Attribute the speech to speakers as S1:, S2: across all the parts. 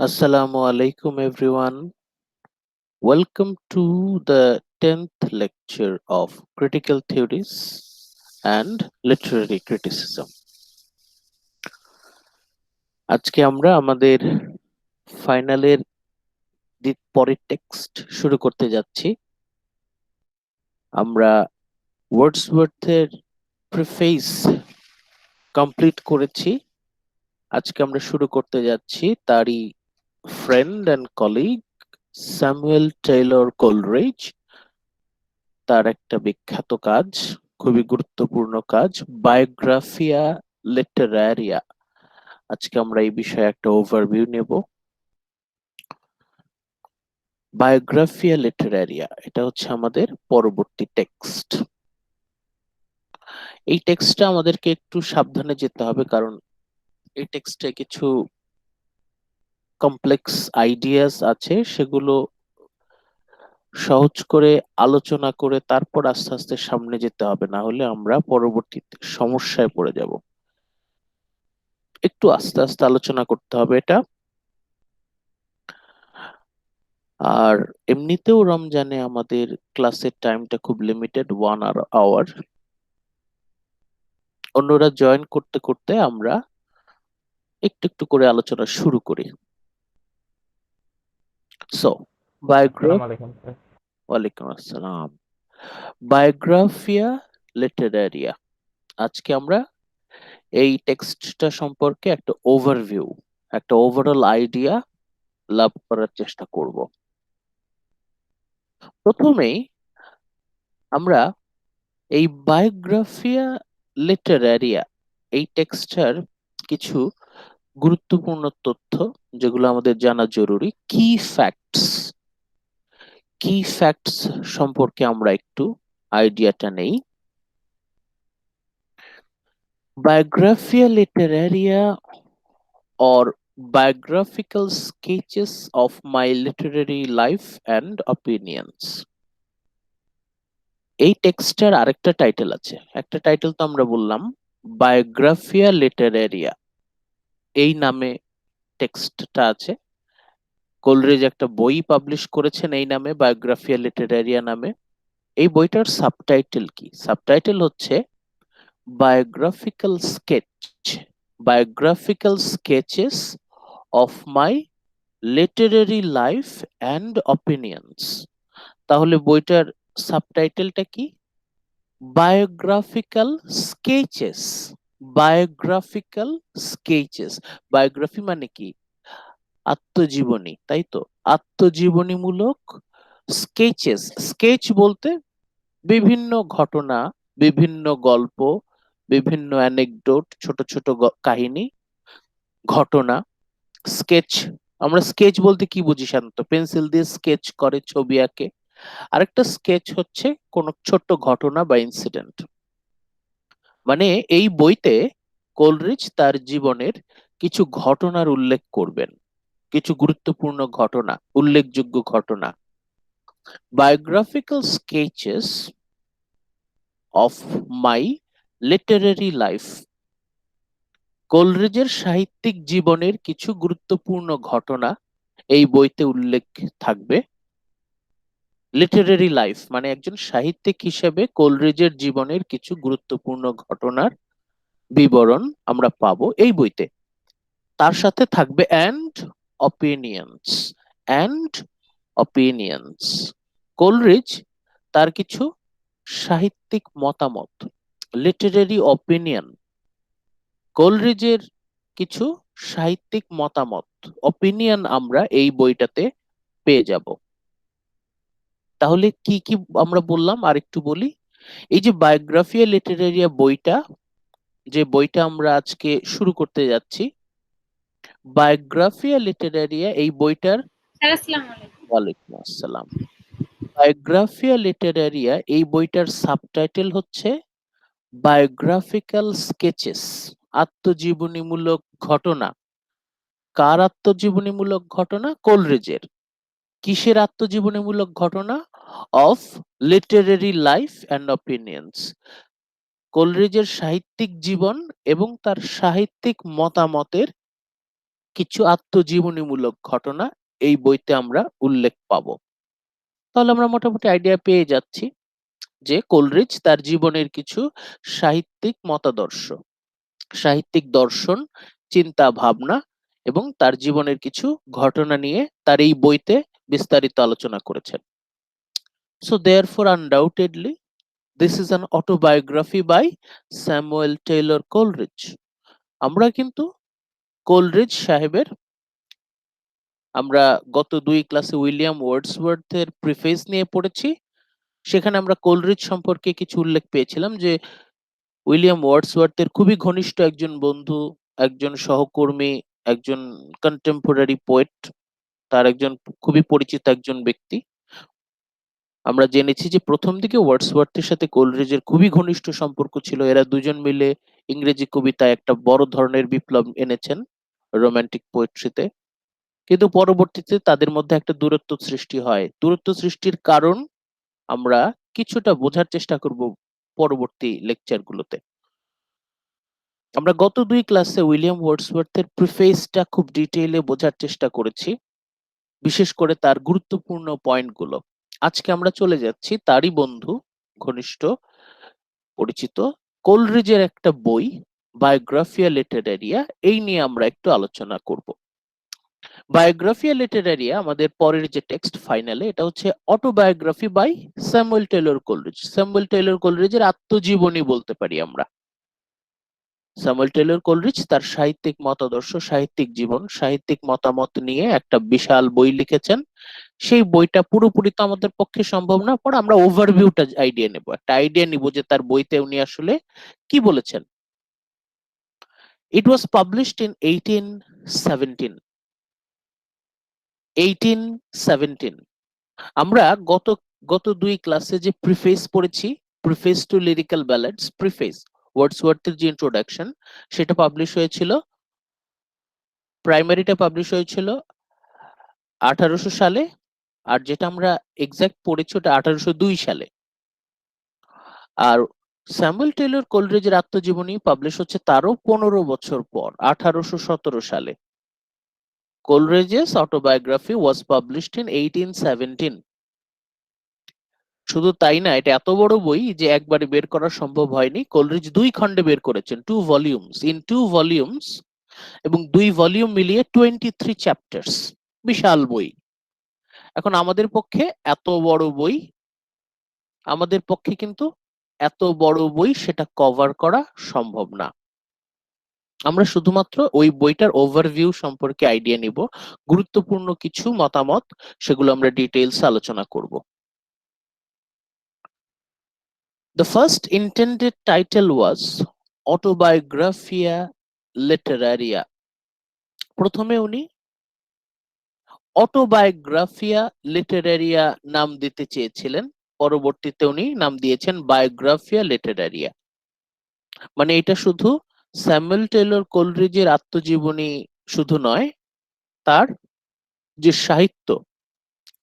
S1: Assalamu alaikum everyone. Welcome to the 10th lecture of Critical Theories and Literary Criticism. আজকে আমরা আমাদের ফাইনালের পরের টেক্সট শুরু করতে যাচ্ছি। আমরা ওয়ার্ডসওয়ার্থের প্রিফেস কমপ্লিট করেছি। আজকে আমরা শুরু করতে যাচ্ছি তারই friend and colleague Samuel Taylor Coleridge, তার একটা বিখ্যাত কাজ, খুবই গুরুত্বপূর্ণ কাজ, বায়োগ্রাফিয়া লিটারারিয়া। আজকে আমরা এই বিষয়ে একটা ওভারভিউ নেব। বায়োগ্রাফিয়া লিটারারিয়া এটা হচ্ছে আমাদের পরবর্তী টেক্সট। এই টেক্সটটা আমাদেরকে একটু সাবধানে যেতে হবে, কারণ এই টেক্সটে কিছু কমপ্লেক্স আইডিয়াস আছে, সেগুলো সহজ করে আলোচনা করে তারপর আস্তে আস্তে সামনে যেতে হবে, না হলে আমরা পরবর্তীতে সমস্যায় পড়ে যাব। একটু আস্তে আস্তে আলোচনা করতে হবে এটা। আর এমনিতেও রমজানে আমাদের ক্লাসের টাইমটা খুব লিমিটেড, 1 আওয়ার। অন্যরা জয়েন করতে করতে আমরা একটু একটু করে আলোচনা শুরু করি। সো
S2: আসসালামু আলাইকুম স্যার।
S1: ওয়ালাইকুম আসসালাম। বায়োগ্রাফিয়া লিটারারিয়া, আজকে আমরা এই টেক্সটটা সম্পর্কে একটা ওভারভিউ, একটা ওভারঅল আইডিয়া লাভ করার চেষ্টা করব। প্রথমেই আমরা এই বায়োগ্রাফিয়া লিটারারিয়া এই টেক্সটার কিছু গুরুত্বপূর্ণ তথ্য যেগুলো আমাদের জানা জরুরি, কি ফ্যাক্টস সম্পর্কে আমরা একটু আইডিয়াটা নেই। বায়োগ্রাফিয়া লিটারারিয়া or biographical sketches of my literary life and opinions. এই টেক্সটার আরেকটা টাইটেল আছে, একটা টাইটেল তো আমরা বললাম বায়োগ্রাফিয়া লিটারারিয়া, এই নামে টেক্সটটা আছে। কোলরিজ একটা বই পাবলিশ করেছেন এই নামে, বায়োগ্রাফিয়া লিটারারিয়া নামে। এই বইটার সাবটাইটেল কি? সাবটাইটেল হচ্ছে biographical sketches of my literary life and opinions. তাহলে বইটার সাবটাইটেলটা কি? Biographical sketches. Biographical sketches, biography মানে কি? আত্মজীবনী, তাই তো? আত্মজীবনীমূলক স্কেচেস। স্কেচ বলতে বিভিন্ন ঘটনা, বিভিন্ন গল্প, বিভিন্ন অ্যানেকডোট, ছোট ছোট কাহিনী, ঘটনা। স্কেচ, আমরা স্কেচ বলতে কি বুঝি সাধারণত? পেন্সিল দিয়ে স্কেচ করে, ছবি আঁকে। আরেকটা স্কেচ হচ্ছে কোন ছোট্ট ঘটনা বা ইনসিডেন্ট। মানে এই বইতে কোলরিজ তার জীবনের কিছু ঘটনার উল্লেখ করবেন, কিছু গুরুত্বপূর্ণ ঘটনা, উল্লেখযোগ্য ঘটনা। Biographical sketches of my literary life, কোলরিজের সাহিত্যিক জীবনের কিছু গুরুত্বপূর্ণ ঘটনা এই বইতে উল্লেখ থাকবে। লিটারারি লাইফ মানে একজন সাহিত্যিক হিসেবে কোলরিজের জীবনের কিছু গুরুত্বপূর্ণ ঘটনার বিবরণ আমরা পাবো এই বইতে। তার সাথে থাকবে অপিনিয়ন্স অ্যান্ড অপিনিয়ন্স। কোলরিজ তার কিছু সাহিত্যিক মতামত, লিটারারি অপিনিয়ন, কোলরিজের কিছু সাহিত্যিক মতামত, অপিনিয়ন আমরা এই বইটাতে পেয়ে যাব। তাহলে কি কি আমরা বললাম আর একটু বলি। এই যে বায়োগ্রাফিয়া লিটারেরিয়া বইটা, যে বইটা আমরা আজকে শুরু করতে যাচ্ছি, বায়োগ্রাফিয়া লিটারেরিয়া এই বইটার,
S3: স্যার আসসালামু আলাইকুম।
S1: ওয়ালাইকুম আসসালাম। বায়োগ্রাফিয়া লিটারেরিয়া এই বইটার সাবটাইটেল হচ্ছে বায়োগ্রাফিক্যাল স্কেচেস, আত্মজীবনীমূলক ঘটনা। কার আত্মজীবনীমূলক ঘটনা? কোলরিজের। কিসের আত্মজীবনীমূলক ঘটনা? Of literary life and opinions. কোলরিজের সাহিত্যিক জীবন এবং তার সাহিত্যিক মতামতের কিছু আত্মজীবনীমূলক ঘটনা এই বইতে আমরা উল্লেখ পাবো। তাহলে আমরা মোটামুটি আইডিয়া পেয়ে যাচ্ছি যে কোলরিজ তার জীবনের কিছু সাহিত্যিক মতাদর্শ, সাহিত্যিক দর্শন, চিন্তা ভাবনা এবং তার জীবনের কিছু ঘটনা নিয়ে তার এই বইতে বিস্তারিত আলোচনা করেছেন। So therefore undoubtedly this is an autobiography by Samuel Taylor Coleridge. আমরা কিন্তু কোলরিজ সাহেবের, আমরা গত 2 ক্লাসে উইলিয়াম ওয়ার্ডসওয়ার্থের প্রিফেস নিয়ে পড়েছি। সেখানে আমরা কোলরিজ সম্পর্কে কিছু উল্লেখ পেয়েছিলাম যে উইলিয়াম ওয়ার্ডসওয়ার্থের খুবই ঘনিষ্ঠ একজন বন্ধু, একজন সহকর্মী, একজন কন্টেম্পোরারি পোয়েট, তার একজন খুবই পরিচিত একজন ব্যক্তি। আমরা জেনেছি যে প্রথম দিকে ওয়ার্ডসওয়ার্থের সাথে কোলরিজের খুবই ঘনিষ্ঠ সম্পর্ক ছিল। এরা দুজন মিলে ইংরেজি কবিতায় একটা বড় ধরনের বিপ্লব এনেছেন রোমান্টিক পোয়েট্রিতে। কিন্তু পরবর্তীতে তাদের মধ্যে একটা দূরত্ব সৃষ্টি হয়। দূরত্ব সৃষ্টির কারণ আমরা কিছুটা বোঝার চেষ্টা করব পরবর্তী লেকচারগুলোতে। আমরা গত 2 ক্লাসে উইলিয়াম ওয়ার্ডসওয়ার্থের প্রিফেসটা খুব ডিটেইলে বোঝার চেষ্টা করেছি, বিশেষ করে তার গুরুত্বপূর্ণ পয়েন্টগুলো। আজকে আমরা চলে যাচ্ছি তারই বন্ধু, ঘনিষ্ঠ, পরিচিত কোলরিজের একটা বই বায়োগ্রাফিয়া লিটারেরিয়া, এই নিয়ে আমরা একটু আলোচনা করব। বায়োগ্রাফিয়া লিটারেরিয়া আমাদের পরের যে টেক্সট ফাইনালে, এটা হচ্ছে autobiography by Samuel Taylor Coleridge. Samuel Taylor কোলরিজের আত্মজীবনী বলতে পারি আমরা। স্যামুয়েল টেলর কোলরিজ তার সাহিত্যিক মতাদর্শ, সাহিত্যিক জীবন, সাহিত্যিক মতামত নিয়ে একটা বিশাল বই লিখেছেন। সেই বইটা পুরোপুরি তো আমাদের পক্ষে সম্ভব না, পরে আমরা ওভারভিউটা আইডিয়া নেব, একটা আইডিয়া নিব যে তার বইতে উনি আসলে কি বলেছেন। ইট ওয়াজ পাবলিশড ইন 1817। 1817 আমরা গত গত 2 ক্লাসে যে প্রিফেস পড়েছি, preface to Lyrical Ballads, preface ওয়ার্ডসওয়ার্থের যে ইন্ট্রোডাকশন, সেটা পাবলিশ হয়েছিল, প্রাইমারিটা পাবলিশ হয়েছিল 1800 সালে, আর যেটা আমরা এক্সাক্ট পড়েছি ওটা 1802 সালে। আর স্যামুয়েল টেলর কোলরিজের আত্মজীবনী পাবলিশ হচ্ছে তারও 15 বছর পর, 1817 সালে। কোলরিজেস অটোবায়োগ্রাফি ওয়াজ পাবলিশড ইন 1817। শুধু তাই না, এটা এত বড় বই যে একবারে বের করা সম্ভব হয়নি। কোলরিজ 2 খণ্ডে বের করেছেন, 2 ভলিউমস, ইন 2 ভলিউমস, এবং 2 ভলিউম মিলিয়ে 23 চ্যাপ্টার্স, বিশাল বই। এখন আমাদের পক্ষে এত বড় বই, আমাদের পক্ষে কিন্তু এত বড় বই সেটা কভার করা সম্ভব না। আমরা শুধুমাত্র ওই বইটার ওভারভিউ সম্পর্কে আইডিয়া নিব, গুরুত্বপূর্ণ কিছু মতামত সেগুলো আমরা ডিটেইলস আলোচনা করব। The first intended title was Autobiographia Literaria. প্রথমে উনি অটোবায়োগ্রাফিয়া লিটারেরিয়া নাম দিতে চেয়েছিলেন, পরবর্তীতে উনি নাম দিয়েছেন বায়োগ্রাফিয়া লিটারেরিয়া। মানে এটা শুধু স্যামুয়েল টেলর কোলরিজের আত্মজীবনী শুধু নয়, তার যে সাহিত্য,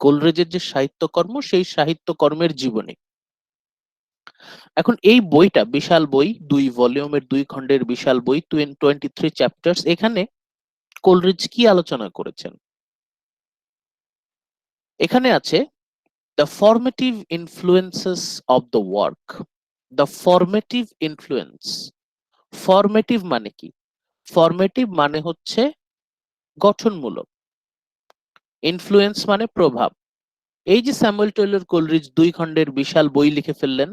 S1: কোলরিজের যে সাহিত্যকর্ম, সেই সাহিত্যকর্মের জীবনী। এখন এই বইটা বিশাল বই, 2 ভলিউমের 2 খণ্ডের বিশাল বই, 23 চ্যাপ্টার্স। এখানে কোলরিজ কি আলোচনা করেছেন? এখানে আছে the formative influences of the work. The formative influence. Formative মানে কি? Formative মানে হচ্ছে গঠনমূলক, ইনফ্লুয়েন্স মানে প্রভাব। এই যে স্যামুয়েল টেলর কোলরিজ 2 খণ্ডের বিশাল বই লিখে ফেললেন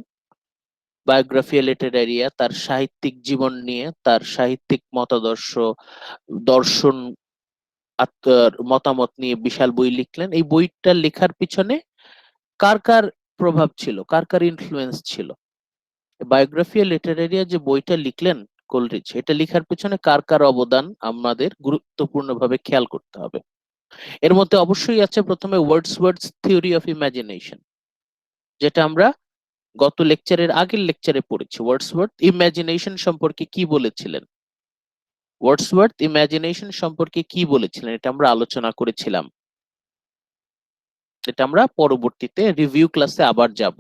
S1: বায়োগ্রাফিয়া লিটারেরিয়া, তার সাহিত্যিক জীবন নিয়ে, তার সাহিত্যিক মতাদর্শ, দর্শন, মতামত নিয়ে বিশাল বই লিখলেন। এই বইটা লেখার পিছনে কার কার প্রভাব ছিল, কার কার ইনফ্লুয়েন্স ছিল? বায়োগ্রাফিয়া লিটারেরিয়া যে বইটা লিখলেন কোলরিজ, এটা লেখার পিছনে কার কার অবদান আমাদের গুরুত্বপূর্ণভাবে খেয়াল করতে হবে। এর মধ্যে অবশ্যই আছে প্রথমে ওয়ার্ডসওয়ার্থস থিওরি অফ ইমাজিনেশন, যেটা আমরা গত লেকচারের আগের লেকচারে পড়েছি। ওয়ার্ডসওয়ার্থ ইমাজিনেশন সম্পর্কে কি বলেছিলেন, ওয়ার্ডসওয়ার্থ ইমাজিনেশন সম্পর্কে কি বলেছিলেন, এটা আমরা আলোচনা করেছিলাম। এটা আমরা পরবর্তীতে রিভিউ ক্লাসে আবার যাব।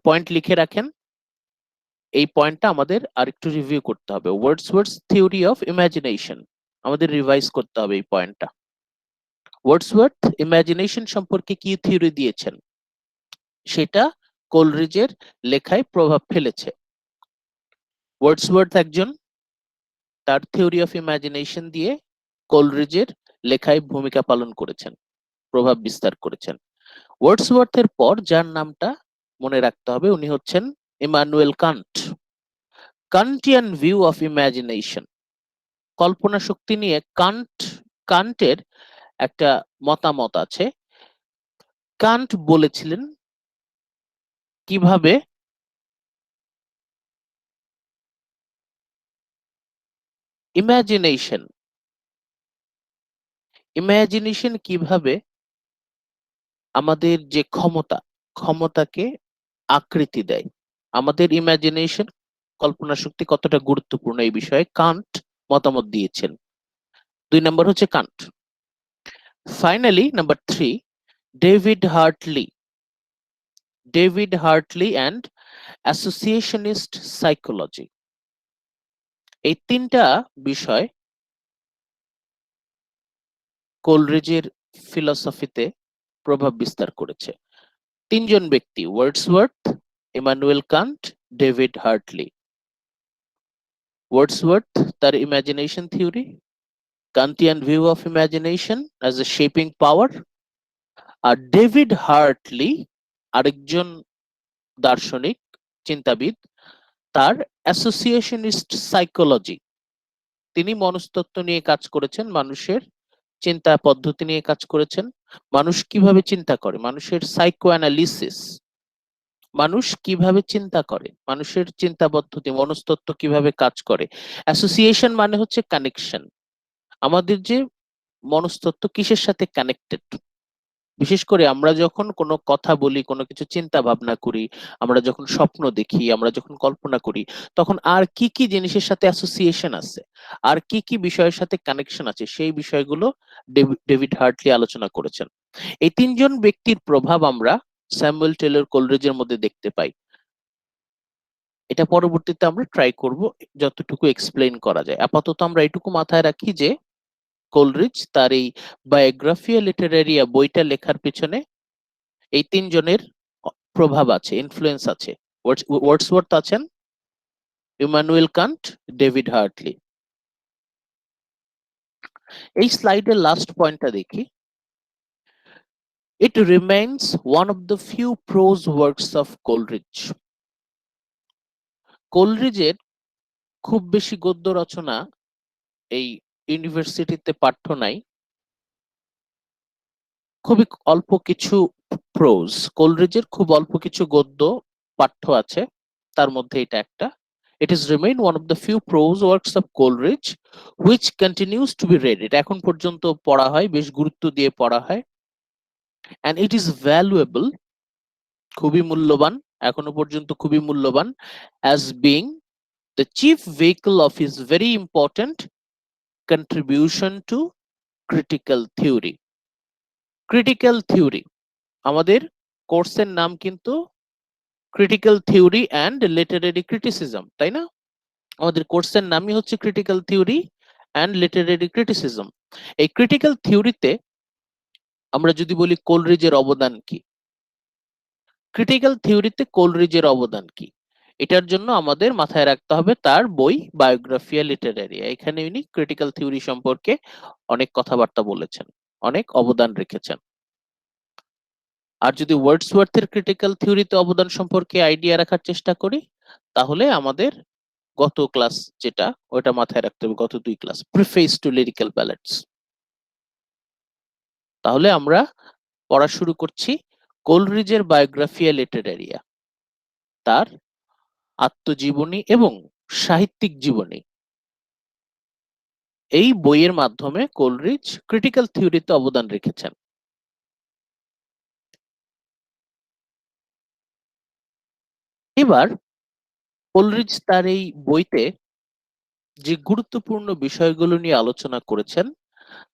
S1: পয়েন্ট লিখে রাখেন, এই পয়েন্টটা আমাদের আরেকটু রিভিউ করতে হবে। ওয়ার্ডসওয়ার্থস থিওরি অফ ইমাজিনেশন, আমাদের রিভাইজ করতে হবে এই পয়েন্টটা। ওয়ার্ডসওয়ার্থ ইমাজিনেশন সম্পর্কে কি থিওরি দিয়েছেন সেটা কোলরিজের লেখায় প্রভাব ফেলেছে। ওয়ার্ডসওয়ার্থ একজন, তার থিওরি অফ ইমাজিনেশন দিয়ে কোলরিজের লেখায় ভূমিকা পালন করেছেন, প্রভাব বিস্তার করেছেন। ওয়ার্ডসওয়ার্থের পর যার নামটা মনে রাখতে হবে উনি হচ্ছেন Immanuel Kant. Kantian view of imagination, কল্পনা শক্তি নিয়ে কান্টের একটা মতামত আছে। কান্ট বলেছিলেন কিভাবে ইমাজিনেশন কিভাবে আমাদের যে ক্ষমতাকে আকৃতি দেয়, আমাদের ইমাজিনেশন কল্পনা শক্তি কতটা গুরুত্বপূর্ণ এই বিষয়ে কান্ট মতামত দিয়েছেন। 2 নম্বর হচ্ছে Kant. Finally number 3, David Hartley. David Hartley and associationist psychology, এই 3টা বিষয় কোলরিজের ফিলসফিতে প্রভাব বিস্তার করেছে। 3জন ব্যক্তি, Wordsworth, Immanuel Kant, David Hartley. Wordsworth তার imagination theory, Kantian view of imagination as a shaping power, আর ডেভিড হার্টলি আরেকজন দার্শনিক চিন্তাবিদ, তার অ্যাসোসিয়েশনিস্ট সাইকোলজি, তিনি মনস্তত্ত্ব নিয়ে কাজ করেছেন, মানুষের চিন্তা পদ্ধতি নিয়ে কাজ করেছেন, মানুষ কিভাবে চিন্তা করে, মানুষের সাইকো অ্যানালিসিস, মানুষ কিভাবে চিন্তা করে, মানুষের চিন্তা পদ্ধতি মনস্তত্ত্ব কিভাবে কাজ করে। অ্যাসোসিয়েশন মানে হচ্ছে কানেকশন, আমাদের যে মনস্তত্ত্ব কিসের সাথে কানেক্টেড। বিশেষ করে আমরা যখন কোনো কথা বলি, কোনো কিছু চিন্তা ভাবনা করি, আমরা যখন স্বপ্ন দেখি, আমরা যখন কল্পনা করি, তখন আর কি কি জিনিসের সাথে অ্যাসোসিয়েশন আছে, আর কি কি বিষয়ের সাথে কানেকশন আছে, সেই বিষয়গুলো ডেভিড হার্টলি আলোচনা করেছেন। এই 3জন ব্যক্তির প্রভাব আমরা স্যামুয়েল টেলর কোলরিজের মধ্যে দেখতে পাই। এটা পরবর্তীতে আমরা ট্রাই করব যতটুকু এক্সপ্লেইন করা যায়। আপাতত আমরা এটুকু মাথায় রাখি যে কোলরিজ তার এই বায়োগ্রাফিয়া লিটারেরিয়া বইটা লেখার পিছনে এই 3জনের প্রভাব আছে, ইনফ্লুয়েন্স আছে। ওয়ার্ডসওয়ার্থ আছেন, ইমানুয়েল কান্ট, ডেভিড হার্টলি। এই স্লাইডের লাস্ট পয়েন্টটা দেখি। It remains one of the few prose works of Coleridge. কোলরিজের খুব বেশি গদ্য রচনা এই ইউনিভার্সিটিতে পাঠ্য নাই, খুবই অল্প কিছু প্রোজ। কোলরিজের খুব অল্প কিছু গদ্য পাঠ্য আছে, তার মধ্যে এটা একটা। It is remain one of the few prose works of Coleridge which continues to be read. এটা এখন পর্যন্ত পড়া হয়, বেশ গুরুত্ব দিয়ে পড়া হয়। And it is valuable, খুবই মূল্যবান, এখনো পর্যন্ত খুবই মূল্যবান, as being the chief vehicle of his very important contribution to critical theory. Critical theory, আমাদের কোর্সের নাম কিন্তু critical theory and literary criticism, তাই না? আমাদের কোর্সের নামই হচ্ছে critical theory and literary criticism. এই ক্রিটিক্যাল থিওরিতে আমরা যদি বলি কোলরিজের অবদান কি, ক্রিটিক্যাল থিওরিতে কোলরিজের অবদান কি, এটার জন্য আমাদের মাথায় রাখতে হবে তার বই বায়োগ্রাফিয়া লিটারেরিয়া। এখানে উনি ক্রিটিক্যাল থিওরি সম্পর্কে অনেক কথাবার্তা বলেছেন, অনেক অবদান রেখেছেন। আর যদি ওয়ার্ডসওয়ার্থের ক্রিটিক্যাল থিওরিতে অবদান সম্পর্কে আইডিয়া রাখার চেষ্টা করি, তাহলে আমাদের গত ক্লাস যেটা, ওটা মাথায় রাখতে হবে, গত 2 class, preface to lyrical ballads. তাহলে আমরা পড়া শুরু করছি কোলরিজের বায়োগ্রাফিয়া লিটারেরিয়া, তার আত্মজীবনী এবং সাহিত্যিক জীবনী। এই বইয়ের মাধ্যমে কোলরিজ ক্রিটিক্যাল থিওরিতে অবদান রেখেছেন। এবার কোলরিজ তার এই বইতে যে গুরুত্বপূর্ণ বিষয়গুলো নিয়ে আলোচনা করেছেন,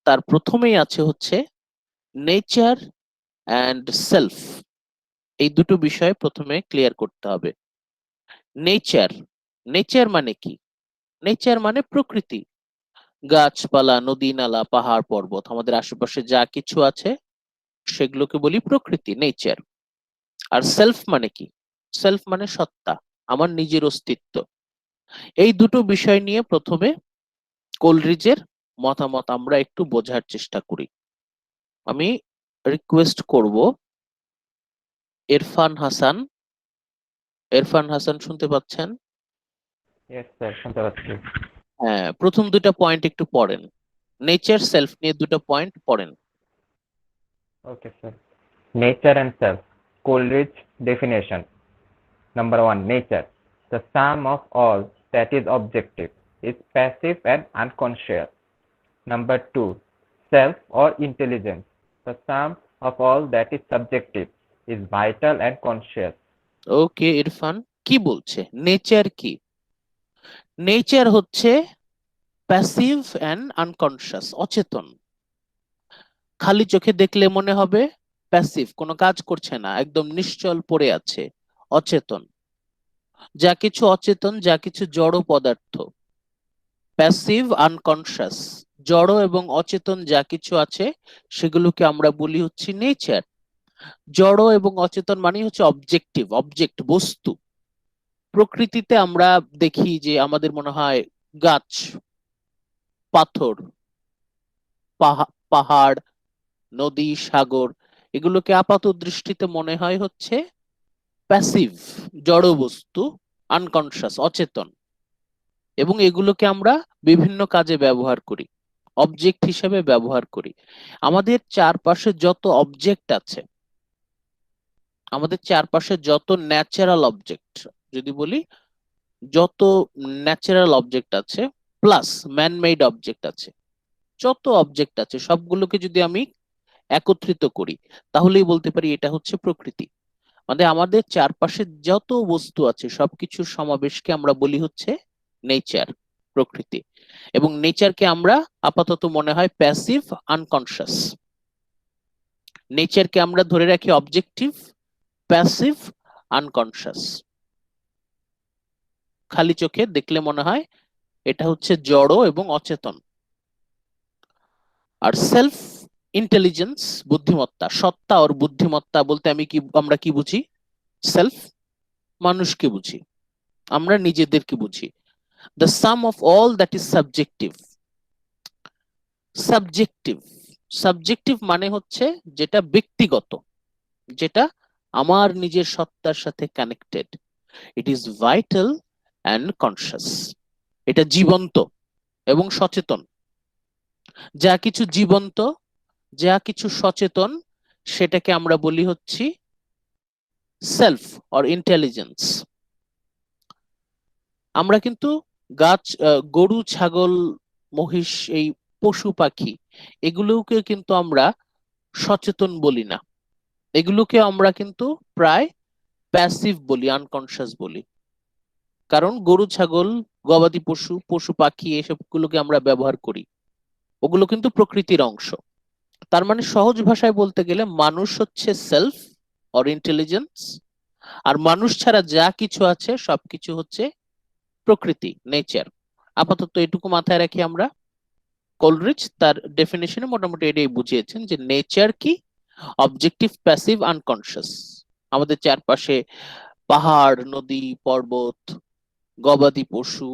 S1: তার প্রথমেই আছে হচ্ছে নেচার অ্যান্ড সেলফ। এই দুটো বিষয় প্রথমে ক্লিয়ার করতে হবে। নেচার, নেচার মানে কি? নেচার মানে প্রকৃতি। গাছপালা, নদী নালা, পাহাড় পর্বত, আমাদের আশেপাশে যা কিছু আছে সেগুলোকে বলি প্রকৃতি, নেচার। আর সেলফ মানে কি? সেলফ মানে সত্তা, আমার নিজের অস্তিত্ব। এই দুটো বিষয় নিয়ে প্রথমে কোলরিজের মতামত আমরা একটু বোঝার চেষ্টা করি। আমি রিকোয়েস্ট করব ইরফান হাসান। ইরফান হাসান শুনতে পাচ্ছেন?
S2: ইয়েস স্যার, শুনতে পাচ্ছি।
S1: হ্যাঁ, প্রথম দুটো পয়েন্ট একটু পড়েন, নেচার সেলফ নিয়ে দুটো পয়েন্ট পড়েন।
S2: Okay, sir. Nature and self. Coleridge definition. Number one, nature. The sum of all that is objective is passive and unconscious. Number two, self or intelligence. The sum of all that is subjective is vital and conscious.
S1: ওকে ইরফান, কি বলছে nature কি? Nature হচ্ছে passive and unconscious, অচেতন। খালি চোখে দেখলে মনে হবে প্যাসিভ, কোনো কাজ করছে না, একদম নিশ্চল পড়ে আছে, অচেতন। যা কিছু অচেতন, যা কিছু জড় পদার্থ, প্যাসিভ আনকনশিয়াস, জড় এবং অচেতন যা কিছু আছে সেগুলোকে আমরা বলি হচ্ছে নেচার। জড় এবং অচেতন মানে হচ্ছে অবজেক্টিভ, অবজেক্ট, বস্তু। প্রকৃতিতে আমরা দেখি যে আমাদের মনে হয় গাছ, পাথর, পাহাড়, নদী, সাগর, এগুলোকে আপাত দৃষ্টিতে মনে হয় হচ্ছে প্যাসিভ, জড় বস্তু, আনকনশিয়াস, অচেতন। এবং এগুলোকে আমরা বিভিন্ন কাজে ব্যবহার করি, অবজেক্ট হিসেবে ব্যবহার করি। আমাদের চারপাশে যত অবজেক্ট আছে, আমাদের চারপাশে যত ন্যাচারাল অবজেক্ট, যদি বলি যত ন্যাচারাল অবজেক্ট আছে প্লাস ম্যানমেড অবজেক্ট আছে, যত অবজেক্ট আছে সবগুলোকে যদি আমি একত্রিত করি তাহলেই বলতে পারি এটা হচ্ছে প্রকৃতি। মানে আমাদের চারপাশে যত বস্তু আছে সবকিছুর সমাবেশকে আমরা বলি হচ্ছে নেচার, প্রকৃতি। এবং নেচারকে আমরা আপাতত মনে হয় প্যাসিভ, আনকনশিয়াস। নেচারকে আমরা ধরে রাখি অবজেক্টিভ, প্যাসিভ, আনকনশিয়াস। খালি চোখে দেখলে মনে হয় এটা হচ্ছে জড় এবং অচেতন। আর সেলফ ইন্টেলিজেন্স, বুদ্ধিমত্তা, সত্তা ওর বুদ্ধিমত্তা বলতে আমরা কি বুঝি? সেলফ মানুষকে বুঝি, আমরা নিজেদেরকে বুঝি। The some of all that is subjective. Subjective, subjective মানে হচ্ছে যেটা ব্যক্তিগত, যেটা আমার নিজের সত্তার সাথে connected. It is vital and conscious. এটা জীবন্ত এবং সচেতন। যা কিছু জীবন্ত, যা কিছু সচেতন, সেটাকে আমরা বলি হচ্ছে সেলফ অর ইন্টেলিজেন্স। আমরা কিন্তু গাছ, গরু, ছাগল, মহিষ, এই পশু পাখি, এগুলোকে কিন্তু আমরা সচেতন বলি না। এগুলোকে আমরা কিন্তু প্রায় প্যাসিভ বলি, আনকনশিয়াস বলি। কারণ গরু, ছাগল, গবাদি পশু, পশু পাখি এসবগুলোকে আমরা ব্যবহার করি, ওগুলো কিন্তু প্রকৃতির অংশ। তার মানে সহজ ভাষায় বলতে গেলে মানুষ হচ্ছে সেলফ অর ইন্টেলিজেন্স, আর মানুষ ছাড়া যা কিছু আছে সবকিছু হচ্ছে প্রকৃতি, নেচার। আপাতত এটুকু মাথায় রাখি আমরা। কোলরিচ তার ডেফিনেশনে মোটামুটি এটাই বুঝিয়েছেন যে নেচার কি, অবজেক্টিভ, প্যাসিভ, আনকনশিয়াস। আমাদের চারপাশে পাহাড়, নদী, পর্বত, গবাদি পশু,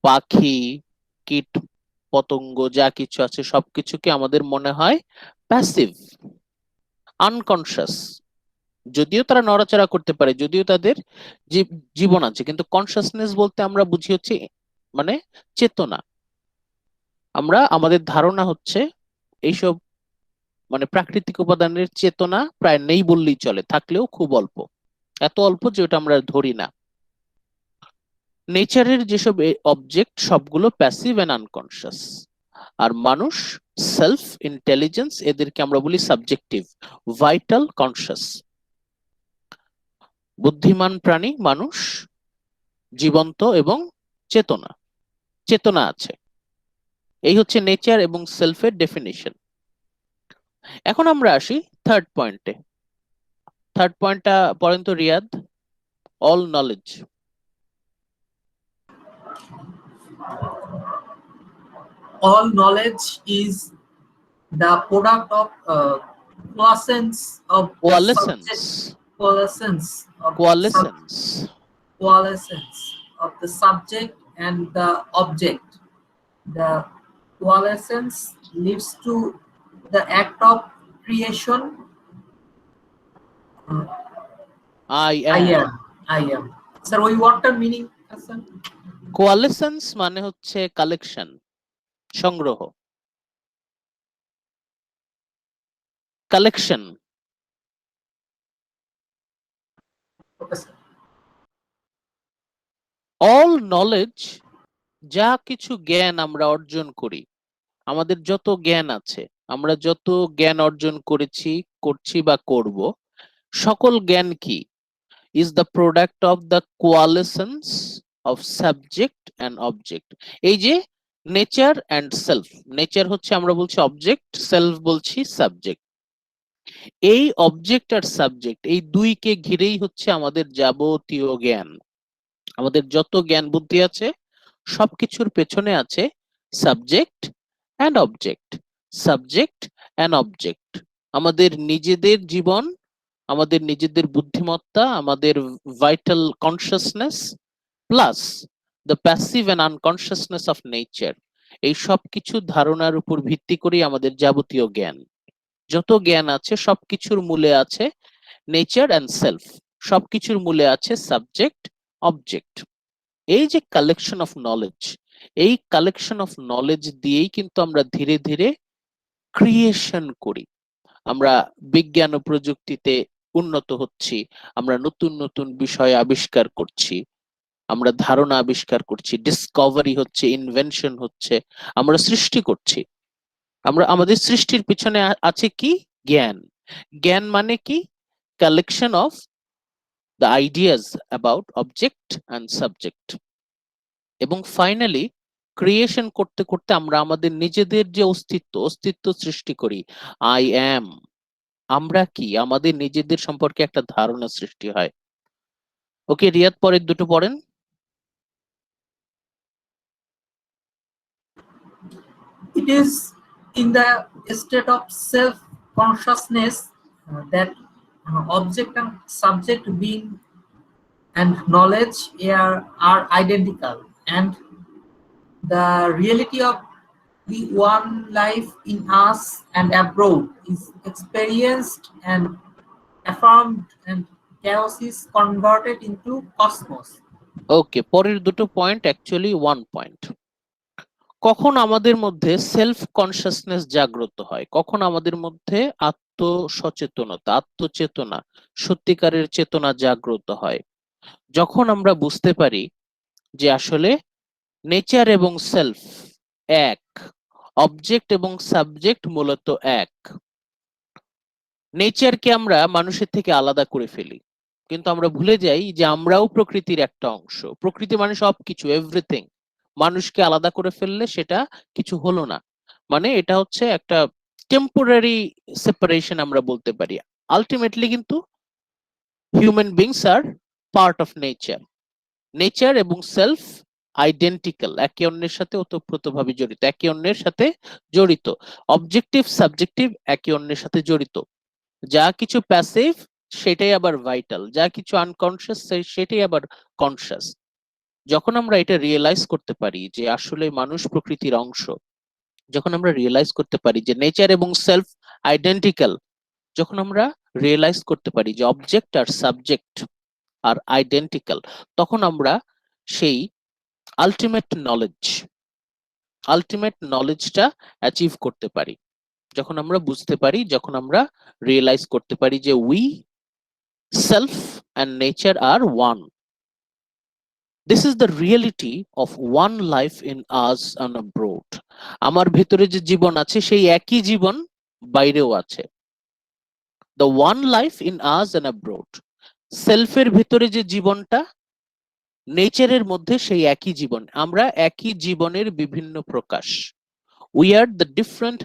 S1: পাখি, কীট পতঙ্গ যা কিছু আছে সবকিছুকে আমাদের মনে হয় প্যাসিভ, আনকনশিয়াস। যদিও তারা নড়াচড়া করতে পারে, যদিও তাদের জীবন আছে, কিন্তু কনসিয়াসনেস বলতে আমরা বুঝি হচ্ছে মানে চেতনা। আমাদের ধারণা হচ্ছে এইসব মানে প্রাকৃতিক উপাদানের চেতনা প্রায় নেই বললেই চলে, থাকলেও খুব অল্প, এত অল্প যে ওটা আমরা ধরি না। নেচারের যেসব অবজেক্ট সবগুলো প্যাসিভ এন্ড আনকনশিয়াস। আর মানুষ, সেলফ ইন্টেলিজেন্স, এদেরকে আমরা বলি সাবজেক্টিভ, ভাইটাল, কনশিয়াস। বুদ্ধিমান প্রাণী মানুষ, জীবন্ত এবং চেতনা, চেতনা আছে। এই হচ্ছে নেচার এবং সেলফের ডেফিনিশন। এখন আমরা আসি থার্ড পয়েন্টে। থার্ড পয়েন্টটা পড়েন তো Riyad. All knowledge.
S3: all knowledge is the product of coalescence of the subject,
S1: coalescence,
S3: coalescence of
S1: coalescence.
S3: coalescence of the subject and the object. The coalescence leads to the act of creation. Uh,
S1: I
S3: I
S1: am.
S3: am. I am. Sir, ওই ওয়ার্ডটার meaning sir?
S1: কোয়ালেসেন্স মানে হচ্ছে collection, সংগ্রহ, collection.
S3: Okay sir.
S1: All knowledge, যা কিছু জ্ঞান আমরা অর্জন করি, আমাদের যত জ্ঞান আছে, আমরা যত জ্ঞান অর্জন করেছি, করছি বা করব, সকল জ্ঞান কি? is the product of the coalescence of subject and object. এই যে নেচার অ্যান্ড সেলফ, নেচার হচ্ছে আমরা বলছি অবজেক্ট, সেলফ বলছি সাবজেক্ট। এই অবজেক্ট আর সাবজেক্ট, এই দুইকে ঘিরেই হচ্ছে আমাদের যাবতীয় জ্ঞান। আমাদের যত জ্ঞান বুদ্ধি আছে সবকিছুর পেছনে আছে subject and object, subject and object. আমাদের নিজেদের জীবন, আমাদের নিজেদের বুদ্ধিমত্তা, আমাদের vital consciousness plus the passive and unconsciousness of nature, এই সব কিছু ধারণার উপর ভিত্তি করে আমাদের যাবতীয় জ্ঞান, যত জ্ঞান আছে সবকিছুর মূলে আছে নেচার অ্যান্ড সেলফ, সবকিছুর মূলে আছে সাবজেক্ট অবজেক্ট। এই যে কালেকশন অফ নলেজ, এই কালেকশন অফ নলেজ দিয়েই কিন্তু আমরা ধীরে ধীরে ক্রিয়েশন করি। আমরা বিজ্ঞান ও প্রযুক্তিতে উন্নত হচ্ছি, আমরা নতুন নতুন বিষয় আবিষ্কার করছি, আমরা ধারণা আবিষ্কার করছি, ডিসকভারি হচ্ছে, ইনভেনশন হচ্ছে, আমরা সৃষ্টি করছি। আমরা আমাদের সৃষ্টির পিছনে আছে কি? জ্ঞান। জ্ঞান মানে কি? Collection of the ideas about object and subject. এবং ফাইনালি ক্রিয়েশন করতে করতে আমরা আমাদের নিজেদের যে অস্তিত্ব সৃষ্টি করি। আই অ্যাম, আমরা কি, আমাদের নিজেদের সম্পর্কে একটা ধারণা সৃষ্টি হয়। ওকে রিয়াদ, পরের দুটো পড়েন।
S3: It is in the state of self-consciousness that object and subject being and knowledge are identical, and the reality of the one life in us and abroad is experienced and affirmed, and chaos is converted into cosmos.
S1: ওকে, পরের দুটো point actually one point. কখন আমাদের মধ্যে self consciousness জাগ্রত হয়, কখন আমাদের মধ্যে আত্মসচেতনতা, আত্মচেতনা, সত্যিকারের চেতনা জাগ্রত হয়? যখন আমরা বুঝতে পারি যে আসলে নেচার এবং সেলফ এক, অবজেক্ট এবং সাবজেক্ট মূলত এক। নেচারকে আমরা মানুষের থেকে আলাদা করে ফেলি, কিন্তু আমরা ভুলে যাই যে আমরাও প্রকৃতির একটা অংশ। প্রকৃতি মানে সবকিছু, এভরিথিং। মানুষকে আলাদা করে ফেললে সেটা কিছু হলো না, মানে এটা হচ্ছে একটা টেম্পোরারি সেপারেশন আমরা বলতে পারি। আলটিমেটলি কিন্তু human beings are part of nature. Nature এবং সেলফ আইডেন্টিক্যাল, একে অন্যের সাথে ওতপ্রোতভাবে জড়িত, একে অন্যের সাথে জড়িত। অবজেক্টিভ সাবজেক্টিভ একে অন্যের সাথে জড়িত। যা কিছু প্যাসিভ সেটাই আবার ভাইটাল, যা কিছু আনকনসিয়াস সেটাই আবার কনসিয়াস। যখন আমরা এটা রিয়েলাইজ করতে পারি যে আসলে মানুষ প্রকৃতির অংশ, যখন আমরা রিয়েলাইজ করতে পারি যে নেচার এবং সেলফ আইডেন্টিক্যাল, যখন আমরা রিয়েলাইজ করতে পারি যে অবজেক্ট আর সাবজেক্ট আর আইডেন্টিক্যাল, তখন আমরা সেই আলটিমেট নলেজটা অ্যাচিভ করতে পারি। যখন আমরা বুঝতে পারি, যখন আমরা রিয়েলাইজ করতে পারি যে we self and nature are one. This is the reality of one life in us and abroad. আমার ভেতরে যে জীবন আছে সেই একই জীবন বাইরেও আছে। The one life in us and abroad, সেলফের ভেতরে যে জীবনটা, নেচারের মধ্যে সেই একই জীবন। আমরা একই জীবনের বিভিন্ন প্রকাশ। We are the different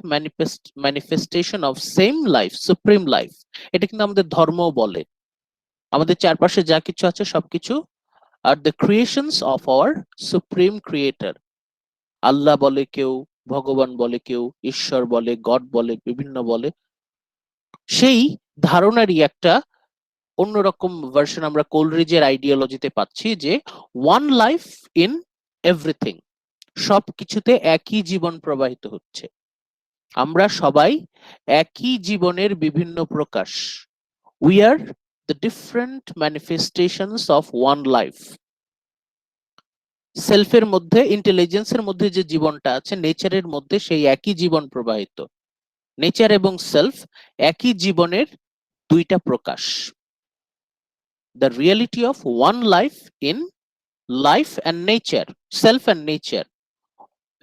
S1: manifestation of same life, supreme life. এটা কিন্তু আমাদের ধর্ম বলে। আমাদের চারপাশে যা কিছু আছে সবকিছু আর the creations of our supreme creator. আল্লাহ বলে কেউ, ভগবান বলে, কেউ ঈশ্বর বলে, গড বলে, বিভিন্ন বলে, সেই ধারণারই একটা অন্যরকম ভার্সন আমরা কোলরিজের আইডিওলজিতে পাচ্ছি, যে ওয়ান লাইফ ইন এভরিথিং, সবকিছুতে একই জীবন প্রবাহিত হচ্ছে, আমরা সবাই একই জীবনের বিভিন্ন প্রকাশ, we are the different manifestations of one life. সেলফের মধ্যে, ইন্টেলিজেন্সের মধ্যে যে জীবনটা আছে, নেচারের মধ্যে সেই একই জীবন প্রবাহিত, নেচার এবং সেলফ একই জীবনের দুইটা প্রকাশ। The reality of one life in life and nature, self and nature,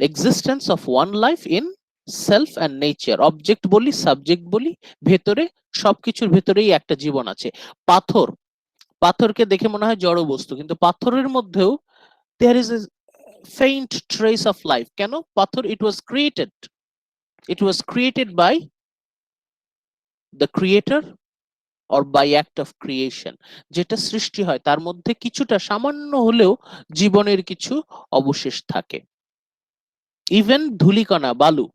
S1: existence of one life in self and nature, object বলি, সাবজেক্ট বলি, ভেতরে সবকিছুর ভেতরেই একটা জীবন আছে। পাথর, পাথরকে দেখে মনে হয় জড় বস্তু, কিন্তু পাথরের মধ্যেও there is a faint trace of life. কেন? পাথর, it was created by the creator or by act of creation, যেটা সৃষ্টি হয় তার মধ্যে কিছুটা সামান্য হলেও জীবনের কিছু অবশেষ থাকে। ইভেন ধূলিকণা, বালু,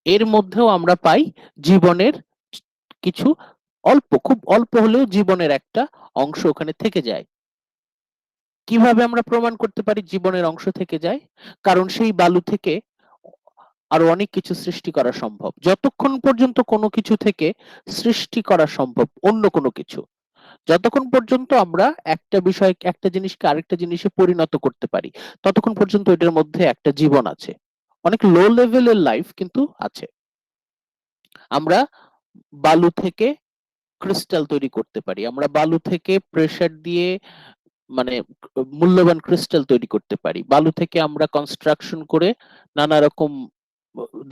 S1: এর মধ্যেও আমরা পাই জীবনের কিছু অল্প, খুব অল্প হলেও জীবনের একটা অংশ ওখানে থেকে যায়। কিভাবে আমরা প্রমাণ করতে পারি জীবনের অংশ থেকে যায়? কারণ সেই বালু থেকে আরো অনেক কিছু সৃষ্টি করা সম্ভব। যতক্ষণ পর্যন্ত কোনো কিছু থেকে সৃষ্টি করা সম্ভব অন্য কোনো কিছু, যতক্ষণ পর্যন্ত আমরা একটা বিষয়, একটা জিনিসকে আরেকটা জিনিসে পরিণত করতে পারি, ততক্ষণ পর্যন্ত এটার মধ্যে একটা জীবন আছে। অনেক লো লেভেলের লাইফ কিন্তু আছে। আমরা বালু থেকে ক্রিস্টাল তৈরি করতে পারি, আমরা বালু থেকে প্রেসার দিয়ে মানে মূল্যবান ক্রিস্টাল তৈরি করতে পারি, বালু থেকে আমরা কনস্ট্রাকশন করে নানা রকম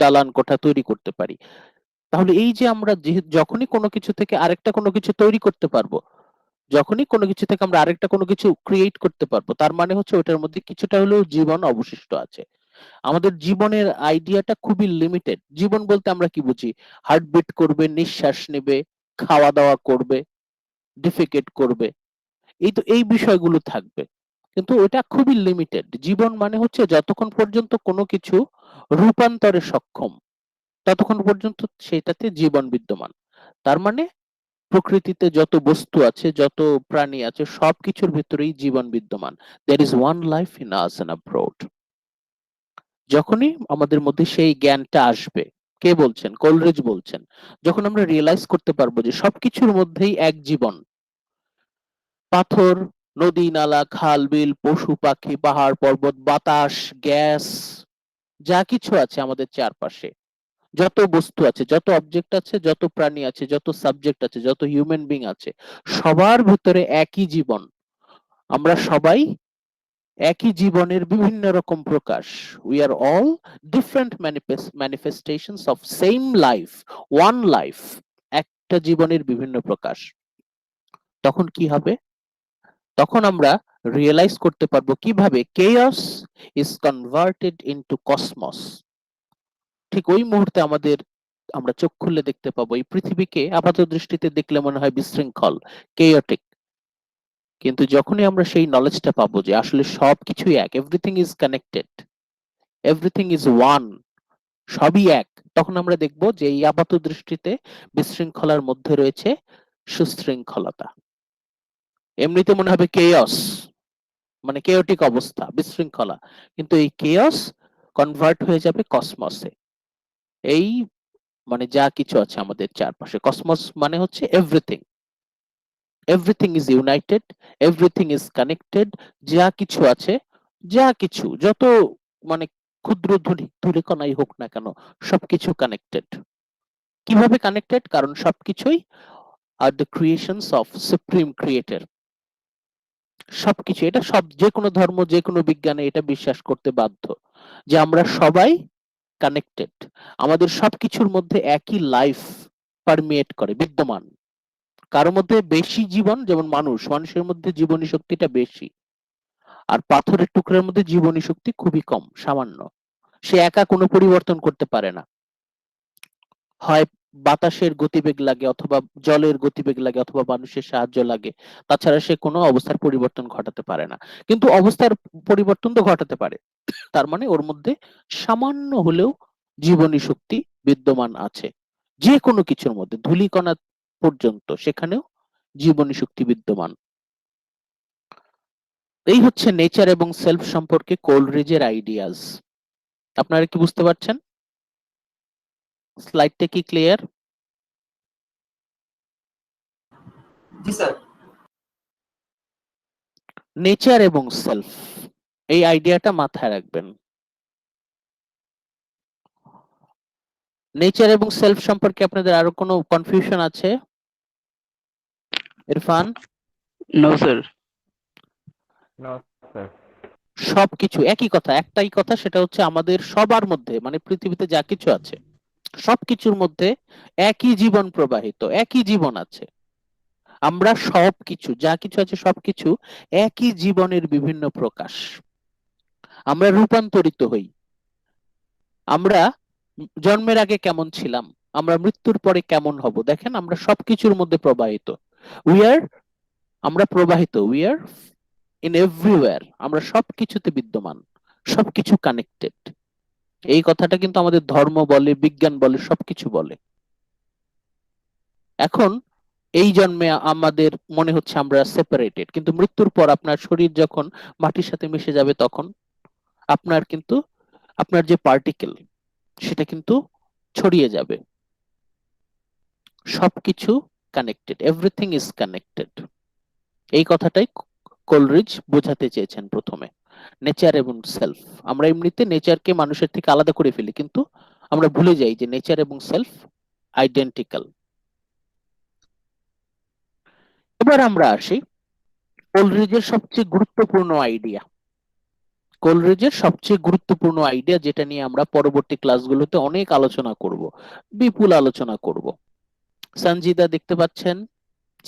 S1: দালান কোঠা তৈরি করতে পারি। তাহলে এই যে আমরা যখনই কোনো কিছু থেকে আরেকটা কোনো কিছু তৈরি করতে পারবো, যখনই কোনো কিছু থেকে আমরা আরেকটা কোনো কিছু ক্রিয়েট করতে পারবো, তার মানে হচ্ছে ওটার মধ্যে কিছুটা হলেও জীবন অবশিষ্ট আছে। আমাদের জীবনের আইডিয়াটা খুবই লিমিটেড। জীবন বলতে আমরা কি বুঝি? হার্টবিট করবে, নিঃশ্বাস নেবে, খাওয়া দাওয়া করবে, ডিফেকেট করবে, এই বিষয়গুলো থাকবে, কিন্তু ওটা খুবই লিমিটেড। জীবন মানে হচ্ছে যতক্ষণ পর্যন্ত কোনো কিছু রূপান্তরে সক্ষম, ততক্ষণ পর্যন্ত সেটাতে জীবন বিদ্যমান। তার মানে প্রকৃতিতে যত বস্তু আছে, যত প্রাণী আছে, সবকিছুর ভিতরেই জীবন বিদ্যমান। there is one life in us and abroad. যখনই আমাদের মধ্যে সেই জ্ঞানটা আসবে, কে বলছেন? কোলরিজ বলছেন, যখন আমরা রিয়েলাইজ করতে পারবো যে সবকিছুর মধ্যেই এক জীবন, পাথর, নদী, নালা, খাল, বিল, পশু পাখি, পাহাড় পর্বত, বাতাস, গ্যাস, যা কিছু আছে আমাদের চারপাশে, যত বস্তু আছে, যত অবজেক্ট আছে, যত প্রাণী আছে, যত সাবজেক্ট আছে, যত হিউম্যান বিং আছে, সবার ভিতরে একই জীবন। আমরা সবাই একই জীবনের বিভিন্ন রকম প্রকাশ। We are all different manifestations of same life, one life, একটা জীবনের বিভিন্ন প্রকাশ। তখন কি হবে? তখন আমরা রিয়েলাইজ করতে পারবো কিভাবে chaos is converted into cosmos। ঠিক ওই মুহূর্তে আমরা চোখ খুলে দেখতে পাবো এই পৃথিবীকে আপাত দৃষ্টিতে দেখলে মনে হয় বিশৃঙ্খল, chaotic, কিন্তু যখনই আমরা সেই নলেজটা পাবো যে আসলে সবকিছুই এক, everything is connected, everything is one, সবই এক, তখন আমরা দেখবো যে এই আপাত দৃষ্টিতে বিশৃঙ্খলার মধ্যে রয়েছে সুশৃঙ্খলতা। এমনিতে মনে হবে কেয়স, মানে কেওটিক অবস্থা, বিশৃঙ্খলা, কিন্তু এই কেয়স কনভার্ট হয়ে যাবে কসমসে। এই মানে যা কিছু আছে আমাদের চারপাশে, কসমস মানে হচ্ছে everything, everything is United, everything is connected, যা কিছু আছে, যা কিছু যত মানে ক্ষুদ্র ধূলিকণাই হোক না কেন, সবকিছু কানেক্টেড। কিভাবে কানেক্টেড? কারণ সবকিছুই are the creations of supreme creator. সবকিছু, এটা সব, যে কোনো ধর্ম, যে কোনো বিজ্ঞানে এটা বিশ্বাস করতে বাধ্য যে আমরা সবাই কানেক্টেড, আমাদের সবকিছুর মধ্যে একই লাইফ পারমিয়েট করে, বিদ্যমান। কারোর মধ্যে বেশি জীবন, যেমন মানুষের মধ্যে জীবনী শক্তিটা বেশি, আর পাথরের টুকরার মধ্যে জীবনী শক্তি খুবই কম, সামান্য। সে একা কোনো পরিবর্তন করতে পারে না, হয় বাতাসের গতিবেগ লাগে অথবা জলের গতিবেগ লাগে অথবা মানুষের সাহায্য লাগে, তাছাড়া সে কোনো অবস্থার পরিবর্তন ঘটাতে পারে না। কিন্তু অবস্থার পরিবর্তন তো ঘটাতে পারে, তার মানে ওর মধ্যে সামান্য হলেও জীবনী শক্তি বিদ্যমান আছে। যে কোনো কিছুর মধ্যে, ধূলিকণা পর্যন্ত সেখানেও জীবনী শক্তি বিদ্যমান। এই হচ্ছে নেচার এবং সেলফ সম্পর্কে কোলরিজের আইডিয়াস। আপনারা কি বুঝতে পারছেন? স্লাইডটা কি ক্লিয়ার?
S3: জি স্যার।
S1: নেচার এবং সেলফ, এই আইডিয়াটা মাথায় রাখবেন। নেচার এবং সেলফ সম্পর্কে আপনাদের আরো কোনো কনফিউশন আছে? Irfan?
S4: No sir.
S2: No, sir.
S1: সবকিছু একই কথা, একটাই কথা, সেটা হচ্ছে আমাদের সবার মধ্যে, মানে পৃথিবীতে যা কিছু আছে সবকিছুর মধ্যে একই জীবন প্রবাহিত, একই জীবন আছে। আমরা সবকিছু, যা কিছু আছে সবকিছু একই জীবনের বিভিন্ন প্রকাশ। আমরা রূপান্তরিত হই। আমরা জন্মের আগে কেমন ছিলাম, আমরা মৃত্যুর পরে কেমন হব, দেখেন আমরা সবকিছুর মধ্যে প্রবাহিত। আমরা প্রবাহিত, উই আর ইন এভরিওয়্যার, আমরা সবকিছুতে বিদ্যমান, সবকিছু কানেক্টেড। এই কথাটা কিন্তু আমাদের ধর্ম বলে, বিজ্ঞান বলে, সবকিছু বলে। এখন এই জন্মে আমাদের মনে হচ্ছে আমরা সেপারেটেড, কিন্তু মৃত্যুর পর আপনার শরীর যখন মাটির সাথে মিশে যাবে তখন আপনার যে পার্টিকেল সেটা কিন্তু ছড়িয়ে যাবে। সবকিছু কানেক্টেড, এভরিথিং ইজ কানেক্টেড। এই কথাটাই কোলরিজ বোঝাতে চেয়েছেন প্রথমে, নেচার এবং সেলফ। আমরা এমনিতে নেচারকে মানুষের থেকে আলাদা করে ফেলি, কিন্তু আমরা ভুলে যাই যে নেচার এবং সেলফ আইডেন্টিক্যাল। এবার আমরা আসি কোলরিজের সবচেয়ে গুরুত্বপূর্ণ আইডিয়া, যেটা নিয়ে আমরা পরবর্তী ক্লাসগুলোতে অনেক আলোচনা করব, বিপুল আলোচনা করব। সঞ্জিদা দেখতে পাচ্ছেন?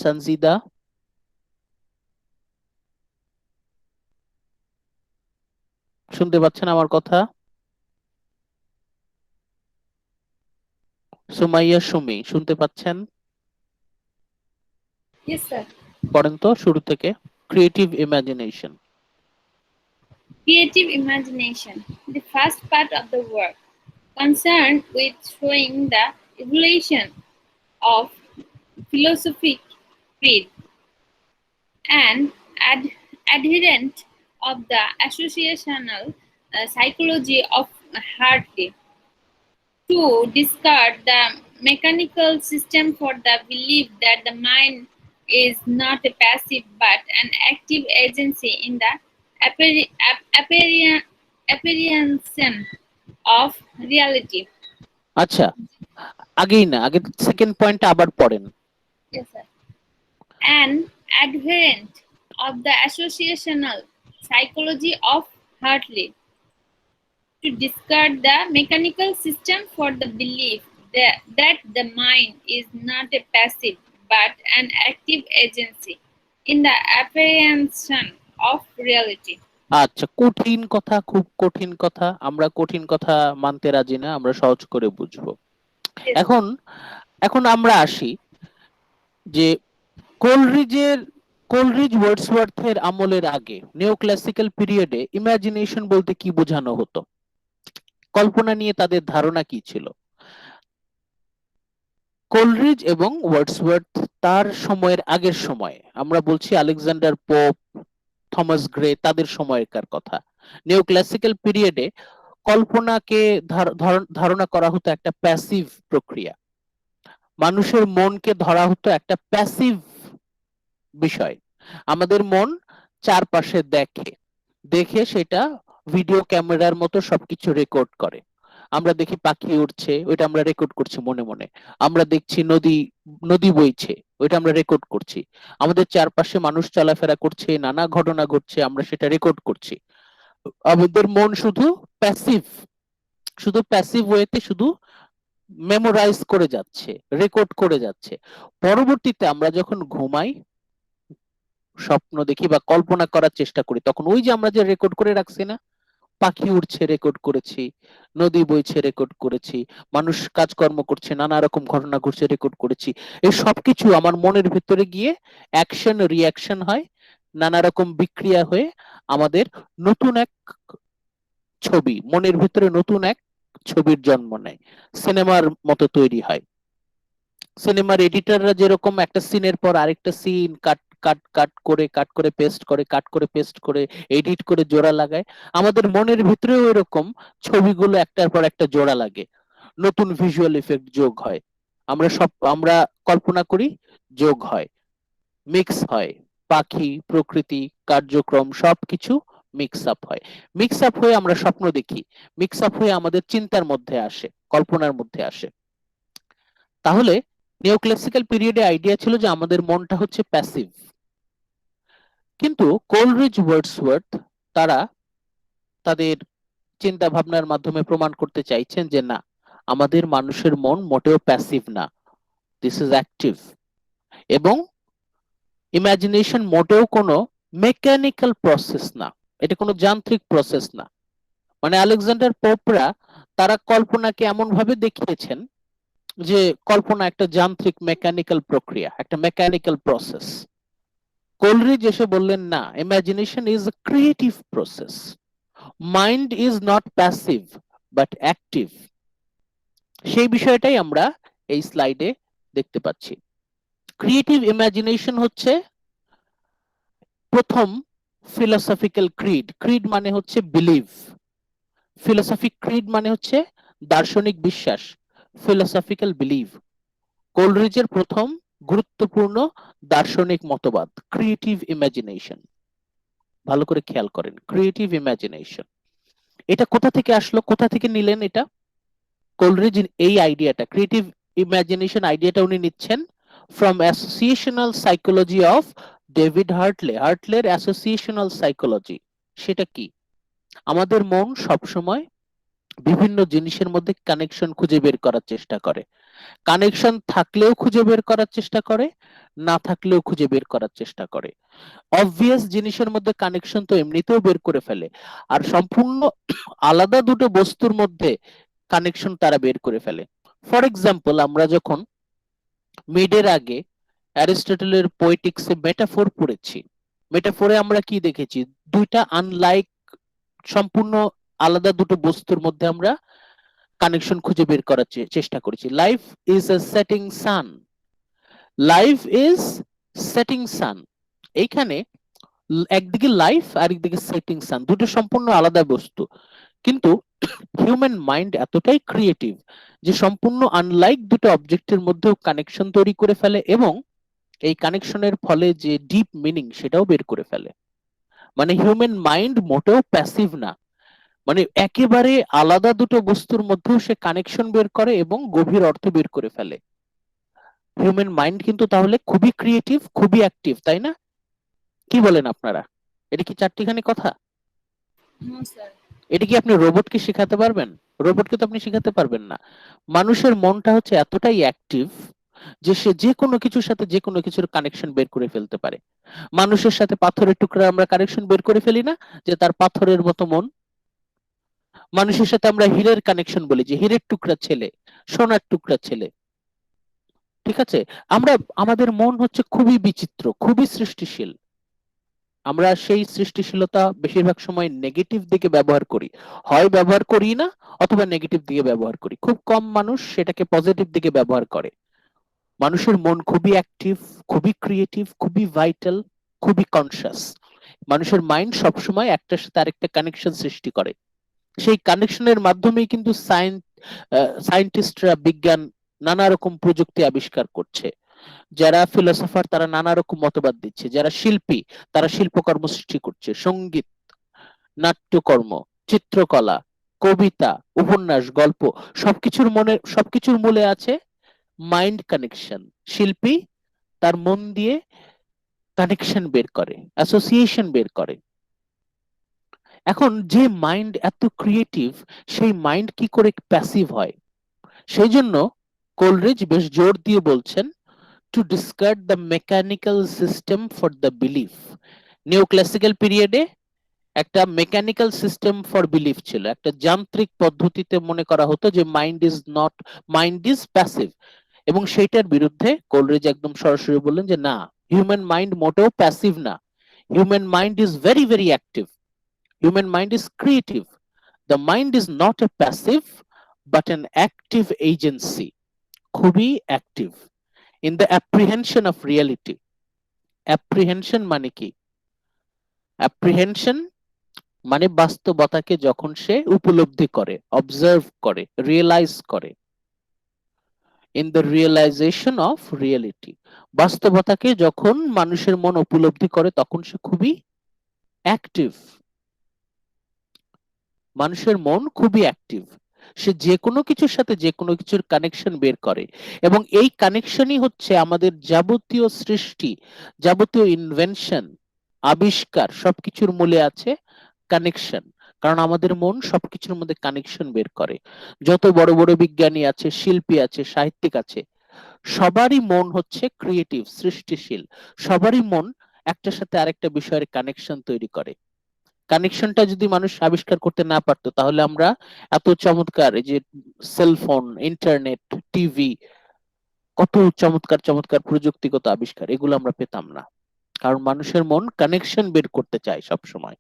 S1: সঞ্জিদা, শুনতে পাচ্ছেন আমার কথা? সুমাইয়া সুমি, শুনতে পাচ্ছেন?
S5: Yes, sir.
S1: পড়েন তো শুরু থেকে। Creative imagination.
S5: Creative imagination. The first part of the work concerned with showing the evolution of philosophic creed and adherent of the associational psychology of Hartley to discard the mechanical system for the belief that the mind is not a passive but an active agency in the apprehension of reality.
S1: আচ্ছা, আগেই না, আগে second পয়েন্টটা আবার পড়েন।
S5: Yes, sir. An adherent of the associational psychology of Hartley to discard the mechanical system for the belief that the mind is not a passive but an active agency in the apprehension of reality.
S1: আচ্ছা, কঠিন কথা, খুব কঠিন কথা, আমরা কঠিন কথা মানতে রাজি না, আমরা সহজ করে বুঝবো।
S5: Yes.
S1: এখন আমরা আসি যে কোলরিজ ওয়ার্ডসওয়ার্থের আমলের আগে নিওক্লাসিক্যাল পিরিয়ডে ইমাজিনেশন বলতে কি বোঝানো হতো, কল্পনা নিয়ে তাদের ধারণা কি ছিল। কোলরিজ এবং ওয়ার্ডসওয়ার্থ তার সময়ের আগের সময়, আমরা বলছি আলেকজান্ডার পোপ, থমাস গ্রে, তাদের সময়কার কথা। নিওক্লাসিক্যাল পিরিয়ডে কল্পনাকে ধারণা করা হতো একটা প্যাসিভ প্রক্রিয়া, মানুষের মনকে ধরা হতো একটা প্যাসিভ বিষয়। আমাদের মন চারপাশে দেখে সেটা ভিডিও ক্যামেরার মতো সবকিছু রেকর্ড করে। আমরা দেখি পাখি উড়ছে, ওইটা আমরা রেকর্ড করছি মনে মনে। আমরা দেখছি নদী বইছে, ওইটা আমরা রেকর্ড করছি। আমাদের চারপাশে মানুষ চলাফেরা করছে, নানা ঘটনা ঘটছে, আমরা সেটা রেকর্ড করছি। আমাদের মন শুধু প্যাসিভ ওয়েতে শুধু মেমোরাইজ করে যাচ্ছে, রেকর্ড করে যাচ্ছে। পরবর্তীতে আমরা যখন ঘুমাই, স্বপ্ন দেখি বা কল্পনা করার চেষ্টা করি, তখন ওই যে আমরা যে রেকর্ড করে রাখছি না, পাখি উড়ছে রেকর্ড করেছি, নদী বইছে রেকর্ড করেছি, মানুষ কাজকর্ম করছে, নানা রকম ঘটনা ঘটছে রেকর্ড করেছি। এই সবকিছু আমার মনের ভিতরে গিয়ে অ্যাকশন রিয়াকশন হয়, নানা রকম বিক্রিয়া হয়ে আমাদের নতুন এক ছবি, মনের ভিতরে নতুন এক ছবির জন্ম নেয়, সিনেমার মতো তৈরি হয়। সিনেমার এডিটররা যেরকম একটা সিনের পর আরেকটা সিন কাট কাট কাট করে পেস্ট করে, কাট করে পেস্ট করে, এডিট করে জোড়া লাগায়, আমাদের মনের ভিতরেও এরকম ছবিগুলো একটার পর একটা জোড়া লাগে, নতুন ভিজুয়াল ইফেক্ট যোগ হয়, আমরা কল্পনা করি, যোগ হয়, মিক্স হয়, পাখি প্রকৃতি কার্যক্রম সবকিছু মিক্স আপ হয়, মিক্স আপ হয়ে আমরা স্বপ্ন দেখি, মিক্স আপ হয়ে আমাদের চিন্তার মধ্যে আসে, কল্পনার মধ্যে আসে। তাহলে নিওক্লাসিক্যাল পিরিয়ডে আইডিয়া ছিল যে আমাদের মনটা হচ্ছে প্যাসিভ, কিন্তু কোলরিজ ওয়ার্ডসওয়ার্থ তারা তাদের চিন্তা ভাবনার মাধ্যমে প্রমাণ করতে চাইছেন যে না, আমাদের মানুষের মন মোটেও প্যাসিভ না, দিস ইজ অ্যাক্টিভ, এবং ইমাজিনেশন মোটেও কোনো মেকানিক্যাল প্রসেস না, এটা কোনো যান্ত্রিক প্রসেস না। মানে আলেকজান্ডার পোপরা তারা কল্পনাকে এমন ভাবে দেখিয়েছেন যে কল্পনা একটা যান্ত্রিক মেকানিক্যাল প্রক্রিয়া, একটা মেকানিক্যাল প্রসেস। কোলরিজ এসে বললেন না, imagination is a creative process, mind is not passive but active. সেই বিষয়টাই আমরা এই স্লাইডে দেখতে পাচ্ছি। ক্রিয়েটিভ ইমাজিনেশন হচ্ছে প্রথম ফিলোসফিক্যাল ক্রিড, ক্রিড মানে হচ্ছে বিলিভ, ফিলোসফিক ক্রিড মানে হচ্ছে দার্শনিক বিশ্বাস, ফিলোসফিক্যাল বিলিভ। কোলরিজের প্রথম গুরুত্বপূর্ণ দার্শনিক মতবাদ ক্রিয়েটিভ ইমাজিনেশন। ভালো করে খেয়াল করেন, ক্রিয়েটিভ ইমাজিনেশন এটা কোথা থেকে আসলো, কোথা থেকে নিলেন এটা? কোলরিজ এই আইডিয়াটা, ক্রিয়েটিভ ইমাজিনেশন আইডিয়াটা উনি নিচ্ছেন from associational psychology of David Hartley, হার্টলের অ্যাসোসিয়েশনাল সাইকোলজি। সেটা কি? আমাদের মন সবসময় বিভিন্ন জিনিসের মধ্যে কানেকশন খুঁজে বের করার চেষ্টা করে, কানেকশন থাকলেও খুঁজে বের করার চেষ্টা করে, না থাকলেও খুঁজে বের করার চেষ্টা করে। অবভিয়াস জিনিসের মধ্যে কানেকশন তো এমনিতেও বের করে ফেলে, আর সম্পূর্ণ আলাদা দুটো বস্তুর মধ্যে কানেকশন তারা বের করে ফেলে। ফর এক্সাম্পল, আমরা যখন মিডের আগে অ্যারিস্টটলের পোয়েটিক্সে মেটাফোর পড়েছি, মেটাফোরে আমরা কি দেখেছি? দুইটা আনলাইক, সম্পূর্ণ আলাদা দুটো বস্তুর মধ্যে আমরা কানেকশন খুঁজে বের করার চেষ্টা করেছি। Life is a setting San, life is setting সান, এইখানে একদিকে লাইফ আর একদিকে সেটিং সান, দুটো সম্পূর্ণ আলাদা বস্তু, কিন্তু হিউম্যান মাইন্ড এতটাই ক্রিয়েটিভ যে সম্পূর্ণ আনলাইক দুটো অবজেক্টের মধ্যেও কানেকশন তৈরি করে ফেলে, এবং এই কানেকশনের ফলে যে ডিপ মিনিং সেটাও বের করে ফেলে। মানে হিউম্যান মাইন্ড মোটেও প্যাসিভ না, মানে একেবারে আলাদা দুটো বস্তুর মধ্যেও সে কানেকশন বের করে এবং গভীর অর্থ বের করে ফেলে। হিউম্যান মাইন্ড কিন্তু তাহলে খুবই ক্রিয়েটিভ, খুবই অ্যাক্টিভ, তাই না? কি বলেন আপনারা? এটা কি চারটিখানি কথা?
S5: No, sir.
S1: এটা কি আপনি রোবটকে শেখাতে পারবেন? রোবটকে তো আপনি শেখাতে পারবেন না। মানুষের মনটা হচ্ছে এতটাই অ্যাক্টিভ যে সে যে কোনো কিছুর সাথে যে কোনো কিছুর কানেকশন বের করে ফেলতে পারে। মানুষের সাথে পাথরের টুকরা আমরা কানেকশন বের করে ফেলি না, যে তার পাথরের মতো মন? মানুষের সাথে আমরা হীরের কানেকশন বলি, যে হীরের টুকরা ছেলে, সোনার টুকরা ছেলে। ঠিক আছে, আমরা আমাদের মন হচ্ছে খুবই বিচিত্র, খুবই সৃষ্টিশীল। আমরা সেই সৃষ্টিশীলতা বেশিরভাগ সময় নেগেটিভ দিকে ব্যবহার করি, হয় ব্যবহার করি না অথবা নেগেটিভ দিকে ব্যবহার করি। খুব কম মানুষ সেটাকে পজিটিভ দিকে ব্যবহার করে। মানুষের মন খুবই অ্যাক্টিভ, খুবই ক্রিয়েটিভ, খুবই ভাইটাল, খুবই কনসিয়াস। মানুষের মাইন্ড সবসময় একটার সাথে আরেকটা কানেকশন সৃষ্টি করে। সেই কানেকশনের মাধ্যমেই কিন্তু সায়েন্টিস্টরা, বিজ্ঞান নানা রকম প্রযুক্তি আবিষ্কার করছে। যারা ফিলোসফার তারা নানা রকম মতবাদ দিচ্ছে, যারা শিল্পী তারা শিল্পকর্ম সৃষ্টি করছে, সঙ্গীত, নাট্যকর্ম, চিত্রকলা, কবিতা, উপন্যাস, গল্প, সবকিছুর মূলে আছে মাইন্ড কানেকশন। শিল্পী তার মন দিয়ে কানেকশন বের করে, অ্যাসোসিয়েশন বের করে। এখন যে মাইন্ড এত ক্রিয়েটিভ, সেই মাইন্ড কি করে প্যাসিভ হয়? সেই জন্য কোলরিজ বেশ জোর দিয়ে বলছেন to discard the mechanical system for the belief. Neoclassical পিরিয়ডে একটা মেকানিক্যাল সিস্টেম ফর বিলিফ ছিল, একটা যান্ত্রিক পদ্ধতিতে মনে করা হতো যে মাইন্ড ইজ প্যাসিভ, এবং সেইটার বিরুদ্ধে কোলরিজ একদম সরাসরি বললেন যে না, হিউম্যান মাইন্ড মোটেও প্যাসিভ না, human mind is very very active, human mind is creative, the mind is not a passive but an active agency, খুবই active in the apprehension of reality. Apprehension মানে কি? অ্যাপ্রিহেনশন মানে বাস্তবতাকে যখন সে উপলব্ধি করে, observe করে, রিয়েলাইজ করে, in the realisation of reality, বাস্তবতাকে যখন মানুষের মন উপলব্ধি করে তখন সে খুবই অ্যাক্টিভ। মানুষের মন খুবই অ্যাক্টিভ, সে যে কোনো কিছুর সাথে যে কোনো কিছুর কানেকশন বের করে, এবং এই কানেকশনই হচ্ছে আমাদের যাবতীয় সৃষ্টি, যাবতীয় ইনভেনশন, আবিষ্কার, সবকিছুর মূলে আছে কানেকশন। কারণ আমাদের মন সবকিছুর মধ্যে কানেকশন বের করে। যত বড় বড় বিজ্ঞানী আছে, শিল্পী আছে, সাহিত্যিক আছে, সবারই মন হচ্ছে ক্রিয়েটিভ, সৃষ্টিশীল। সবারই মন একটার সাথে আরেকটা বিষয়ের কানেকশন তৈরি করে। কানেকশনটা যদি মানুষ আবিষ্কার করতে না পারতো তাহলে আমরা এত চমৎকার এই যে সেলফোন, ইন্টারনেট, টিভি, কত চমৎকার চমৎকার প্রযুক্তিগত আবিষ্কার, এগুলো আমরা পেতাম না। কারণ মানুষের মন কানেকশন বের করতে চায় সব সময়,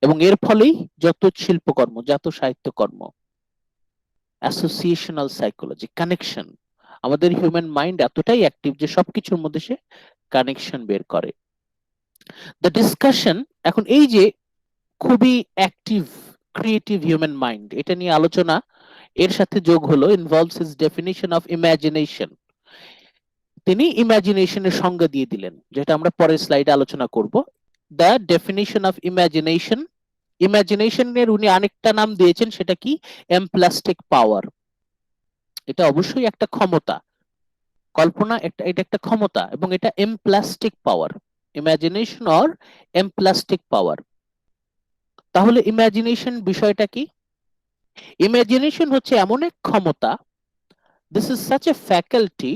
S1: এবং এর ফলেই যত শিল্পকর্ম, যত সাহিত্যকর্ম, অ্যাসোসিয়েশনাল সাইকোলজি, কানেকশন। আমাদের হিউম্যান মাইন্ড এতটাই অ্যাক্টিভ যে সবকিছুর মধ্যে সে কানেকশন বের করে। দ্য ডিসকাশন, এখন এই যে খুবই অ্যাক্টিভ ক্রিয়েটিভ হিউম্যান মাইন্ড, এটা নিয়ে আলোচনা এর সাথে যোগ হলো involves his definition of imagination. তিনি ইমাজিনেশনের সংজ্ঞা দিয়ে দিলেন, যেটা আমরা পরের স্লাইডে আলোচনা করব। দ্য ডেফিনিশন অফ ইমাজিনেশন, ইমাজিনেশনের উনি আরেকটা নাম দিয়েছেন, সেটা কি? এমপ্লাস্টিক পাওয়ার। এটা অবশ্যই একটা ক্ষমতা, কল্পনা এটা একটা ক্ষমতা, এবং এটা এমপ্লাস্টিক পাওয়ার, ইমাজিনেশন অর এমপ্লাস্টিক পাওয়ার। তাহলে ইমাজিনেশন বিষয়টা কি? ইমাজিনেশন হচ্ছে এমন এক ক্ষমতা, this is such a faculty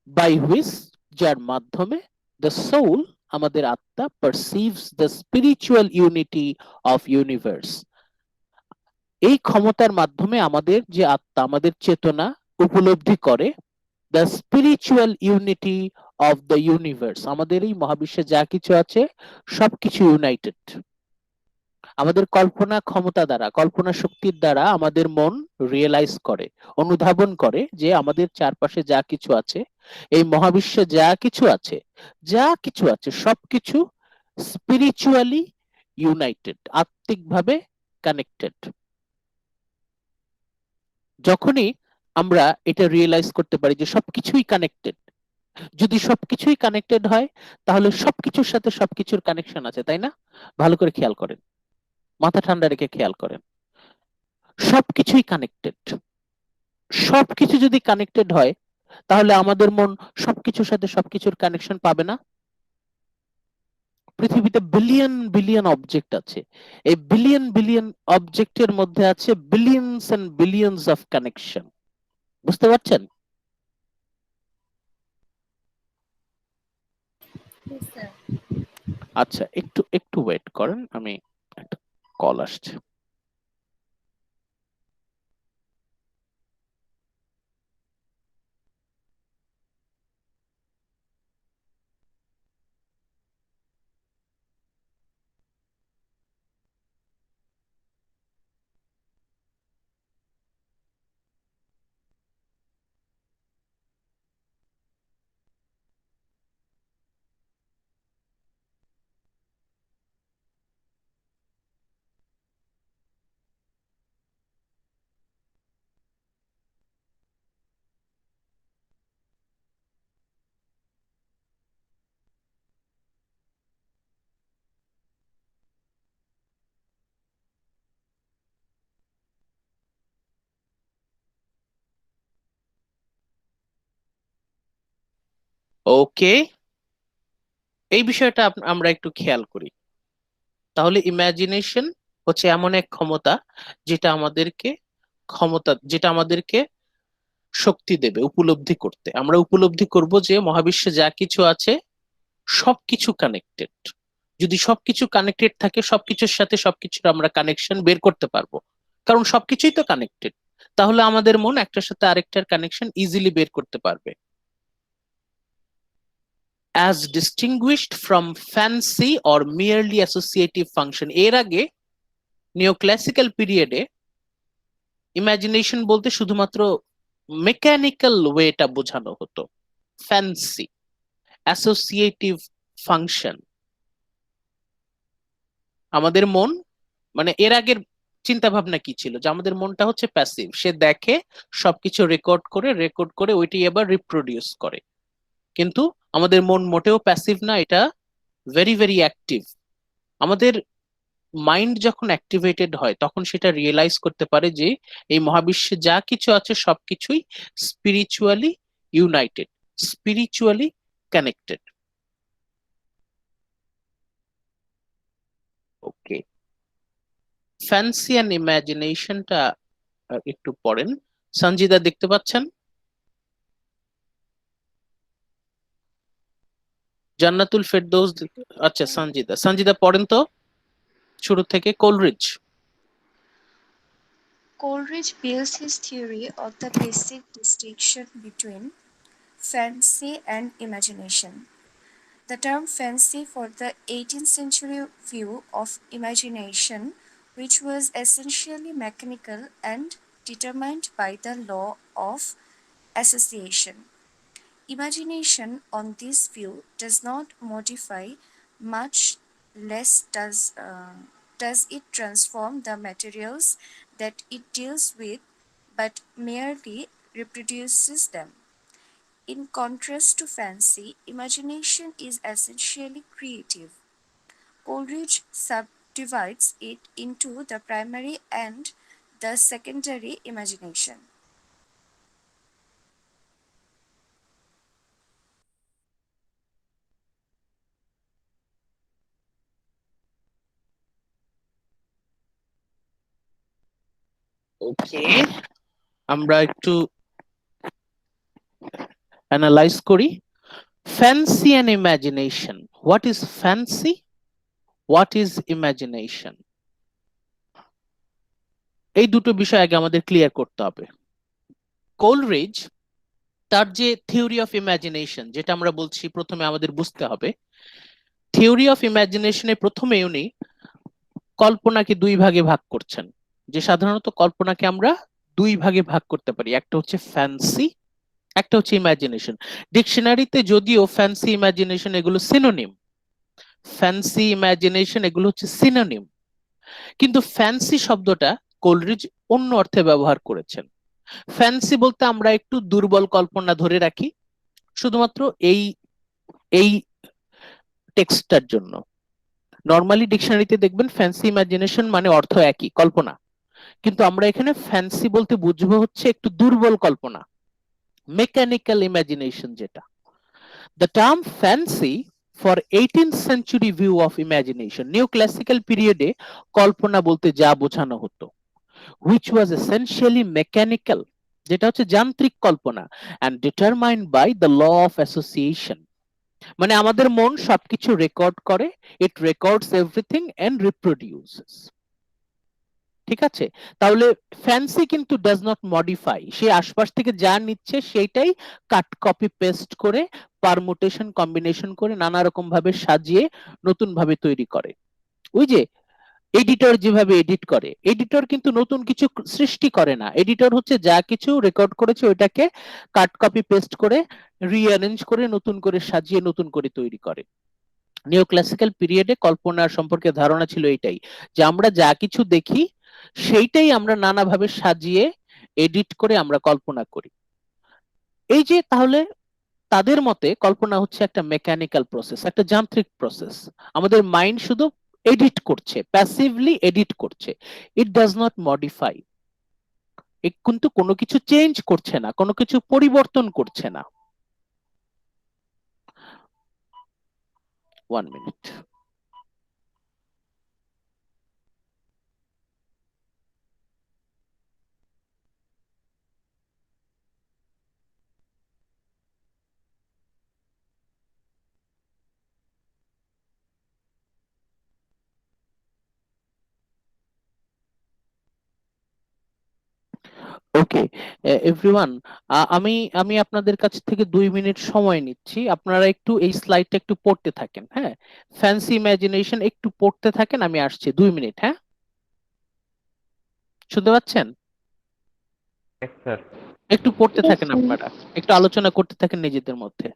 S1: by which, যার মাধ্যমে দ্য সোল, আমাদের আত্মা, perceives the spiritual unity of universe. এই ক্ষমতার মাধ্যমে আমাদের যে আত্মা, আমাদের চেতনা উপলব্ধি করে the spiritual unity of the universe, আমাদের এই মহাবিশ্বে যা কিছু আছে সবকিছু ইউনাইটেড। আমাদের কল্পনা ক্ষমতা দ্বারা, কল্পনা শক্তির দ্বারা আমাদের মন রিয়েলাইজ করে, অনুধাবন করে যে আমাদের চারপাশে যা কিছু আছে, এই মহাবিশ্বে যা কিছু আছে, যা কিছু আছে সবকিছু স্পিরিচুয়ালি ইউনাইটেড, আত্মিকভাবে কানেক্টেড। যখনই আমরা এটা রিয়েলাইজ করতে পারি যে সবকিছুই কানেক্টেড, যদি সবকিছুই কানেক্টেড হয় তাহলে সবকিছুর সাথে সবকিছুর কানেকশন আছে, তাই না? ভালো করে খেয়াল করেন, মাথা ঠান্ডা রেখে খেয়াল করেন, সবকিছুই কানেক্টেড। সবকিছু যদি কানেক্টেড হয় তাহলে আমাদের মন সবকিছুর সাথে সবকিছুর কানেকশন পাবে না? পৃথিবীতে বিলিয়ন বিলিয়ন অবজেক্ট আছে, এই বিলিয়ন বিলিয়ন অবজেক্টের মধ্যে আছে billions and billions of connection. বুঝতে পারছেন?
S5: Yes, sir.
S1: আচ্ছা, একটু একটু ওয়েট করেন, আমি একটা কল আসছে। ওকে, এই বিষয়টা আমরা একটু খেয়াল করি। তাহলে ইমাজিনেশন হচ্ছে এমন এক ক্ষমতা যেটা আমাদেরকে শক্তি দেবে উপলব্ধি করতে। আমরা উপলব্ধি করব যে মহাবিশ্বে যা কিছু আছে সবকিছু কানেক্টেড, যদি সবকিছু কানেক্টেড থাকে, সবকিছুর সাথে সবকিছুর আমরা কানেকশন বের করতে পারবো, কারণ সবকিছুই তো কানেক্টেড। তাহলে আমাদের মন একটার সাথে আরেকটার কানেকশন ইজিলি বের করতে পারবে। As distinguished from fancy or merely associative function, এর আগে নিওক্লাসিক্যাল পিরিয়ডে ইমাজিনেশন বলতে শুধুমাত্র মেকানিক্যাল ওয়েটা বোঝানো হতো। ফ্যান্সি, অ্যাসোসিয়েটিভ ফাংশন, আমাদের মন, মানে এর আগের চিন্তা ভাবনা কি ছিল, যে আমাদের মনটা হচ্ছে প্যাসিভ, সে দেখে সবকিছু রেকর্ড করে ওইটি এবার রিপ্রোডিউস করে। কিন্তু আমাদের মন মোটেও প্যাসিভ না, এটা ভেরি ভেরি অ্যাক্টিভ। আমাদের মাইন্ড যখন অ্যাক্টিভেটেড হয় তখন সেটা রিয়েলাইজ করতে পারে যে এই মহাবিশ্বে যা কিছু আছে সবকিছুই spiritually united, spiritually connected. Okay, fancy and ইমাজিনেশনটা একটু পড়েন। সঞ্জিদা দেখতে পাচ্ছেন? জান্নাতুল ফেরদৌস, আচ্ছা সঞ্জিদা, সঞ্জিদা পড়েন তো শুরু থেকে, Coleridge.
S4: Coleridge builds his theory of the basic distinction between fancy and imagination. The term fancy for the 18th century view of imagination, which was essentially mechanical and determined by the law of association. Imagination, on this view, does not modify, much less does it transform the materials that it deals with, but merely reproduces them. In contrast to fancy, imagination is essentially creative. Coleridge subdivides it into the primary and the secondary imagination.
S1: ওকে, আমরা একটু analyse করি। Fancy and imagination, what is fancy, what is imagination, এই দুটো বিষয় আগে আমাদের clear করতে হবে। কোলরিজ তার যে থিওরি অফ ইমাজিনেশন, যেটা আমরা বলছি প্রথমে আমাদের বুঝতে হবে, থিওরি অফ ইমাজিনেশনের প্রথমে উনি কল্পনাকে দুই ভাগে ভাগ করছেন। যে সাধারণত কল্পনাকে আমরা দুই ভাগে ভাগ করতে পারি, একটা হচ্ছে ফ্যান্সি, একটা হচ্ছে ইমাজিনেশন। ডিকশনারিতে যদিও ফ্যান্সি ইমাজিনেশন এগুলো সিনোনিম, ফ্যান্সি ইমাজিনেশন এগুলো হচ্ছে সিনোনিম, কিন্তু ফ্যান্সি শব্দটা কোলরিজ অন্য অর্থে ব্যবহার করেছেন। ফ্যান্সি বলতে আমরা একটু দুর্বল কল্পনা ধরে রাখি, শুধুমাত্র এই এই টেক্সটটার জন্য। নর্মালি ডিকশনারিতে দেখবেন ফ্যান্সি ইমাজিনেশন মানে অর্থ একই, কল্পনা, কিন্তু আমরা এখানে ফ্যান্সি বলতে বুঝবো হচ্ছে একটু দুর্বল কল্পনা, মেকানিক্যাল ইমাজিনেশন যেটা। The term fancy for 18th century view of imagination, new classical পিরিয়ডে কল্পনা বলতে যা বোঝানো হতো, which was essentially mechanical, যেটা হচ্ছে যান্ত্রিক কল্পনা, and determined by the law of association, মানে আমাদের মন সবকিছু রেকর্ড করে, ইট রেকর্ডস এভরিথিং এন্ড রিপ্রোডিউসেস। ঠিক আছে, তাহলে ফ্যান্সি কিন্তু ডাজ নট মডিফাই, সে আশপাশ থেকে যা নিচ্ছে সেইটাই কাট কপি পেস্ট করে পারমুটেশন কম্বিনেশন করে নানা রকম ভাবে সাজিয়ে নতুন ভাবে তৈরি করে। ওই যে এডিটর যেভাবে এডিট করে, এডিটর কিন্তু নতুন কিছু সৃষ্টি করে না, এডিটর হচ্ছে যা কিছু রেকর্ড করেছে ওইটাকে কাট কপি পেস্ট করে রিঅ্যারেঞ্জ করে নতুন করে সাজিয়ে নতুন করে তৈরি করে। নিও ক্লাসিক্যাল পিরিয়ডে কল্পনার সম্পর্কে ধারণা ছিল এটাই, যে আমরা যা কিছু দেখি সেইটাই আমরা নানাভাবে সাজিয়ে এডিট করে আমরা কল্পনা করি। এই যে তাহলে তাদের মতে কল্পনা হচ্ছে একটা মেকানিক্যাল প্রসেস, একটা যান্ত্রিক প্রসেস, আমাদের মাইন্ড শুধু এডিট করছে, প্যাসিভলি এডিট করছে, ইট ডাজ নট মডিফাই, কিন্তু কোনো কিছু চেঞ্জ করছে না, কোনো কিছু পরিবর্তন করছে না। 1 মিনিট। ওকে এভরিওয়ান, আমি আমি আপনাদের কাছ থেকে 2 মিনিট সময় নিচ্ছি, আপনারা একটু এই স্লাইডটা একটু পড়তে থাকেন, হ্যাঁ, ফ্যান্সি ইমাজিনেশন একটু পড়তে থাকেন, আমি আসছি 2 মিনিট, হ্যাঁ, শুনতে পাচ্ছেন?
S2: Yes, sir.
S1: একটু পড়তে
S5: Yes,
S1: থাকেন,
S5: sir.
S1: আপনারা একটু আলোচনা করতে থাকেন নিজেদের মধ্যে।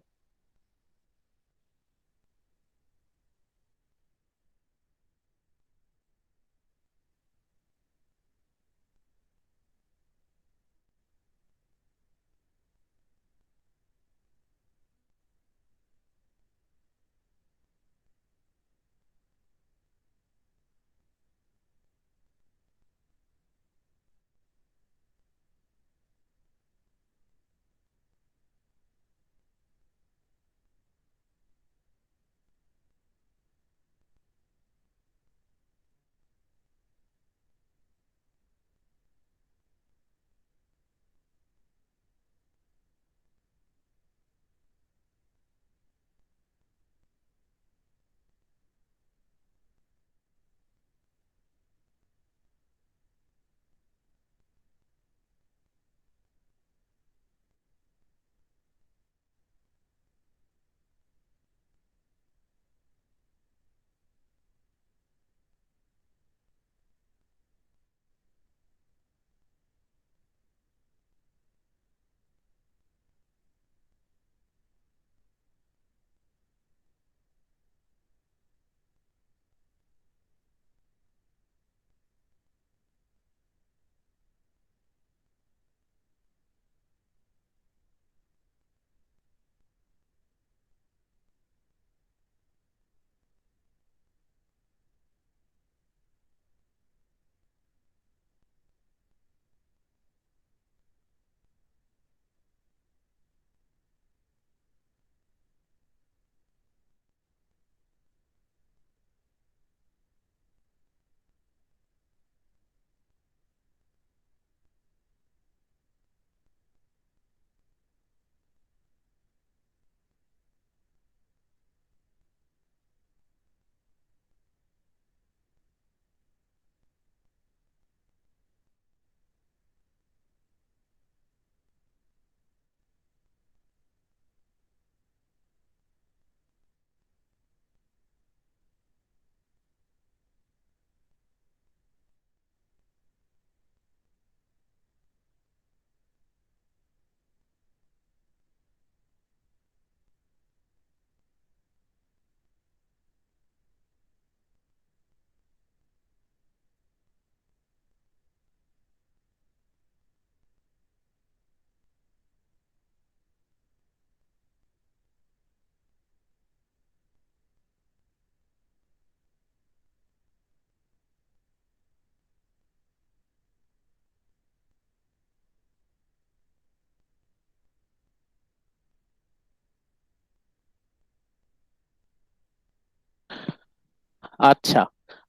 S1: আচ্ছা,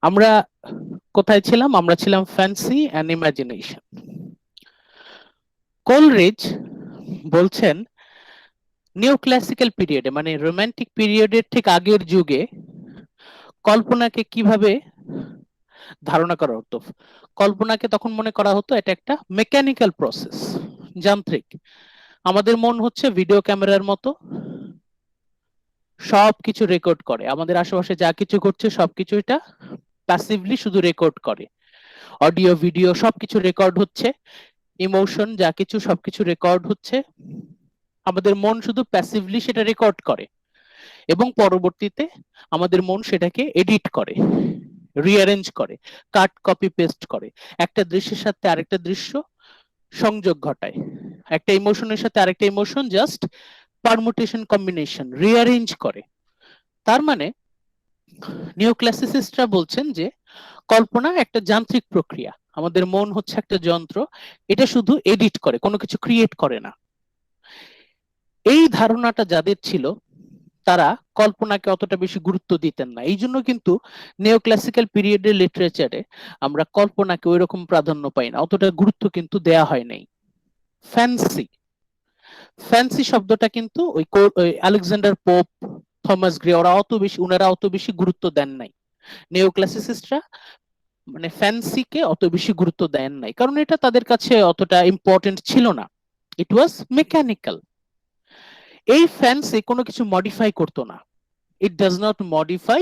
S1: আমরা কোথায় ছিলাম? আমরা ছিলাম ফ্যান্সি অ্যান্ড ইমাজিনেশন। কোলরিজ বলছেন নিউ ক্লাসিক্যাল পিরিয়ডে, মানে রোমান্টিক পিরিয়ডের ঠিক আগের যুগে কল্পনাকে কিভাবে ধারণা করা হতো। কল্পনাকে তখন মনে করা হতো এটা একটা মেকানিক্যাল প্রসেস, যান্ত্রিক। আমাদের মন হচ্ছে ভিডিও ক্যামেরার মতো, সবকিছু রেকর্ড করে, আমাদের আশেপাশে যা কিছু ঘটছে সবকিছু এটা প্যাসিভলি শুধু রেকর্ড করে, অডিও ভিডিও সবকিছু রেকর্ড হচ্ছে, ইমোশন যা কিছু সবকিছু রেকর্ড হচ্ছে, আমাদের মন শুধু প্যাসিভলি সেটা রেকর্ড করে এবং পরবর্তীতে আমাদের মন সেটাকে এডিট করে, রিঅ্যারেঞ্জ করে, কাট কপি পেস্ট করে, একটা দৃশ্যের সাথে আরেকটা দৃশ্য সংযোগ ঘটায়, একটা ইমোশনের সাথে আরেকটা emotion just permutation combination rearrange করে। তার মানে নিওক্লাসিসিস্টরা বলছেন যে কল্পনা একটা যান্ত্রিক প্রক্রিয়া, আমাদের মন হচ্ছে একটা যন্ত্র, এটা শুধু এডিট করে, কোনো কিছু ক্রিয়েট করে না। এই ধারণাটা যাদের ছিল তারা কল্পনাকে অতটা বেশি গুরুত্ব দিতেন না, এই জন্য কিন্তু নিওক্লাসিক্যাল পিরিয়ডের লিটারেচারে আমরা কল্পনাকে ওই রকম প্রাধান্য পাই না, অতটা গুরুত্ব কিন্তু দেয়া হয় নাই। ফ্যান্সি, ফ্যান্সি শব্দটা কিন্তু ওই আলেকজান্ডার পোপ, থমাস গ্রে ওরা অত বেশি, উনারা অত বেশি গুরুত্ব দেন নাই। নিওক্লাসিসিস্টরা মানে ফ্যান্সিকে অত বেশি গুরুত্ব দেন নাই, কারণ এটা তাদের কাছে অতটা ইম্পর্টেন্ট ছিল না। ইট ওয়াজ মেকানিক্যাল। এই ফ্যান্সি কোনো কিছু মডিফাই করতো না। It does not modify,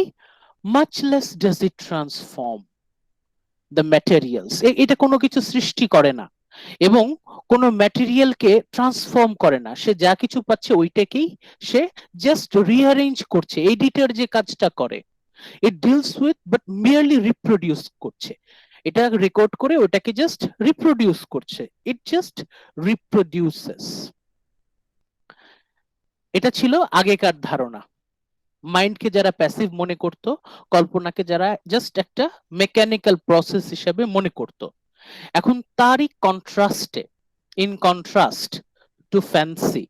S1: much less does it transform the materials. এটা কোনো কিছু সৃষ্টি করে না এবং কোনো ম্যাটেরিয়ালকে ট্রান্সফর্ম করে না। সে যা কিছু পাচ্ছে ওইটাকেই সে জাস্ট রিঅ্যারেঞ্জ করছে, এডিটর যে কাজটা করে। It deals with but merely reproduce করছে, এটা রেকর্ড করে ওটাকে জাস্ট রিপ্রোডিউস করছে। It just reproduces. এটা ছিল আগেকার ধারণা। মাইন্ডকে যারা প্যাসিভ মনে করত, কল্পনাকে যারা জাস্ট একটা মেকানিক্যাল প্রসেস হিসেবে মনে করত। এখন তারই কন্ট্রাস্টে, ইন কন্ট্রাস্ট টু ফ্যান্সি,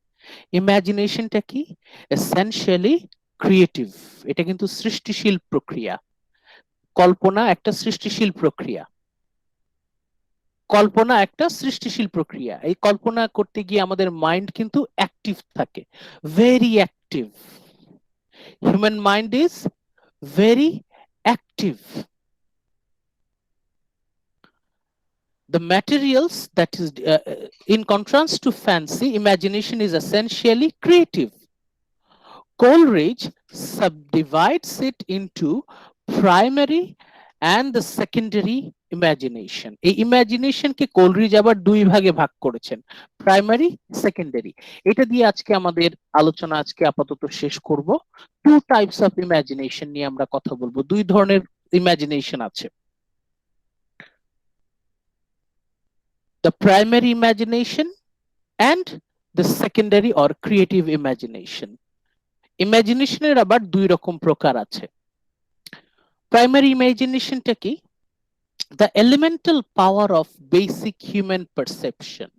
S1: ইমাজিনেশনটা কি? Essentially creative. এটা কিন্তু সৃষ্টিশীল প্রক্রিয়া। কল্পনা একটা সৃষ্টিশীল প্রক্রিয়া। কল্পনা একটা সৃষ্টিশীল প্রক্রিয়া। এই কল্পনা করতে গিয়ে আমাদের মাইন্ড কিন্তু অ্যাক্টিভ থাকে, very active. Human mind is very active. The materials that is in contrast to fancy, imagination is essentially creative. Coleridge subdivides it into primary and the secondary imagination. এই ইমাজিনেশনকে কোলরিজ আবার দুই ভাগে ভাগ করেছেন, primary, secondary. এটা দিয়ে আজকে আমাদের আলোচনা আজকে আপাতত শেষ করব। টু টাইপস অফ ইমাজিনেশন নিয়ে আমরা কথা বলবো। দুই ধরনের ইমাজিনেশন আছে, the primary imagination and the secondary or creative imagination. ইমাজিনেশনের আবার দুই রকম প্রকার আছে। প্রাইমারি ইমাজিনেশনটা কি? The elemental power of basic human perception.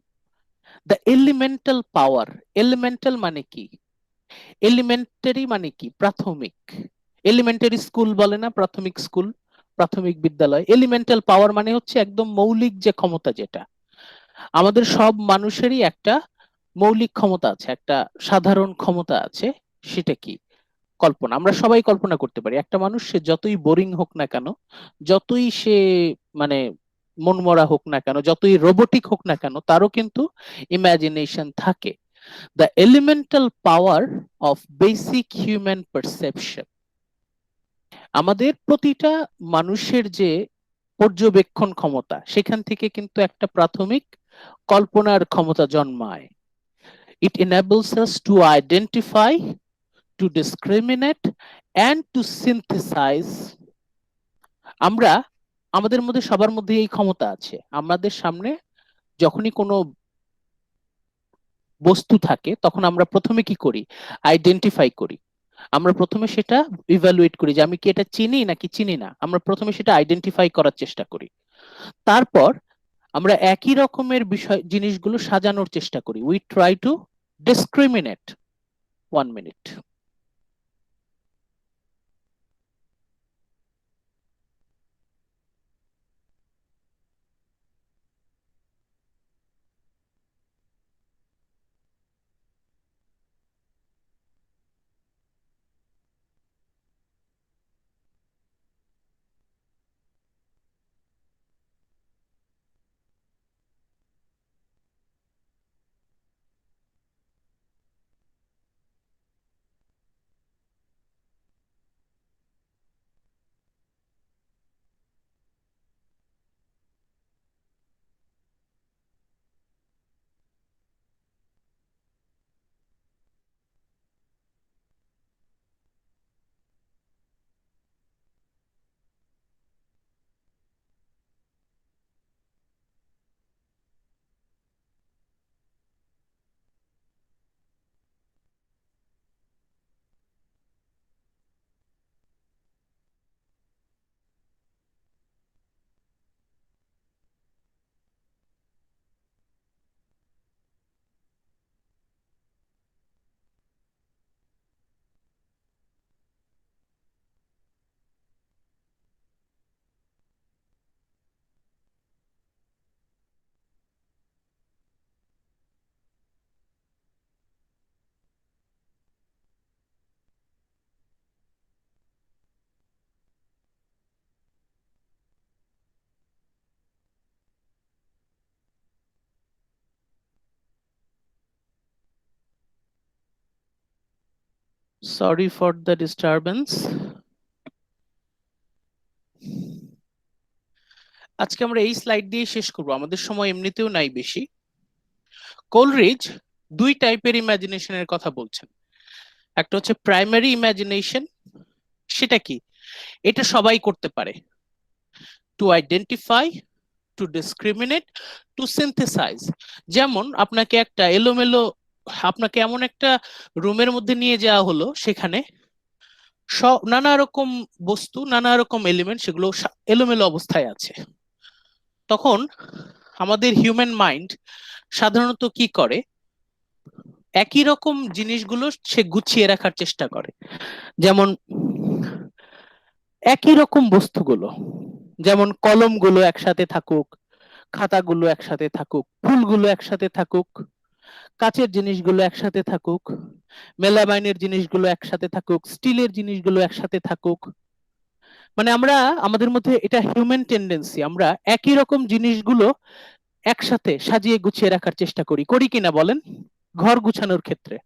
S1: The elemental power, elemental মানে কি? এলিমেন্টারি মানে কি? প্রাথমিক। এলিমেন্টারি স্কুল বলে না, প্রাথমিক স্কুল, প্রাথমিক বিদ্যালয়। এলিমেন্টাল পাওয়ার মানে হচ্ছে একদম মৌলিক যে ক্ষমতা, যেটা আমাদের সব মানুষেরই একটা মৌলিক ক্ষমতা আছে, একটা সাধারণ ক্ষমতা আছে। সেটা কি? কল্পনা। আমরা সবাই কল্পনা করতে পারি। একটা মানুষ সে যতই বোরিং হোক না কেন, যতই সে মানে মনমরা হোক না কেন, যতই রোবোটিক হোক না কেন, তারও কিন্তু ইমাজিনেশন থাকে। The elemental power of basic human perception. আমাদের প্রতিটা মানুষের যে পর্যবেক্ষণ ক্ষমতা, সেখান থেকে কিন্তু একটা প্রাথমিক কল্পনার ক্ষমতা জন্মায়। It enables us to identify, to discriminate and to synthesize. আমরা, আমাদের মধ্যে সবার মধ্যে এই ক্ষমতা আছে। আমাদের সামনে যখনই কোনো বস্তু থাকে তখন আমরা প্রথমে কি করি? আইডেন্টিফাই করি। আমরা প্রথমে সেটা ইভ্যালুয়েট করি যে আমি কি এটা চিনি নাকি চিনি না। আমরা প্রথমে সেটা আইডেন্টিফাই করার চেষ্টা করি। তারপর আমরা একই রকমের বিষয় জিনিসগুলো সাজানোর চেষ্টা করি। We try to discriminate. 1 minute. Sorry for the disturbance. আজকে আমরা এই স্লাইড দিয়ে শেষ করব, আমাদের সময় এমনিতেও নাই বেশি। কোলরিজ দুই টাইপের ইমাজিনেশনের কথা বলছেন। একটা হচ্ছে প্রাইমারি ইমাজিনেশন। সেটা কি? এটা সবাই করতে পারে। To identify, to discriminate, to synthesise. যেমন আপনাকে একটা এলোমেলো, আপনাকে এমন একটা রুমের মধ্যে নিয়ে যাওয়া হলো, সেখানে নানা রকম বস্তু, নানা রকম এলিমেন্ট, সেগুলো এলোমেলো অবস্থায় আছে। তখন আমাদের হিউম্যান মাইন্ড সাধারণত কি করে? একই রকম জিনিসগুলো সে গুছিয়ে রাখার চেষ্টা করে। যেমন একই রকম বস্তুগুলো, যেমন কলমগুলো একসাথে থাকুক, খাতাগুলো একসাথে থাকুক, ফুলগুলো একসাথে থাকুক, কাচের জিনিসগুলো একসাথে থাকুক, মেলামাইনের জিনিসগুলো একসাথে থাকুক, স্টিলের জিনিসগুলো একসাথে থাকুক। মানে আমরা, আমাদের মধ্যে এটা হিউম্যান টেন্ডেন্সি, আমরা একই রকম জিনিসগুলো একসাথে সাজিয়ে গুছিয়ে রাখার চেষ্টা করি, করি কিনা বলেন? ঘর গুছানোর ক্ষেত্রে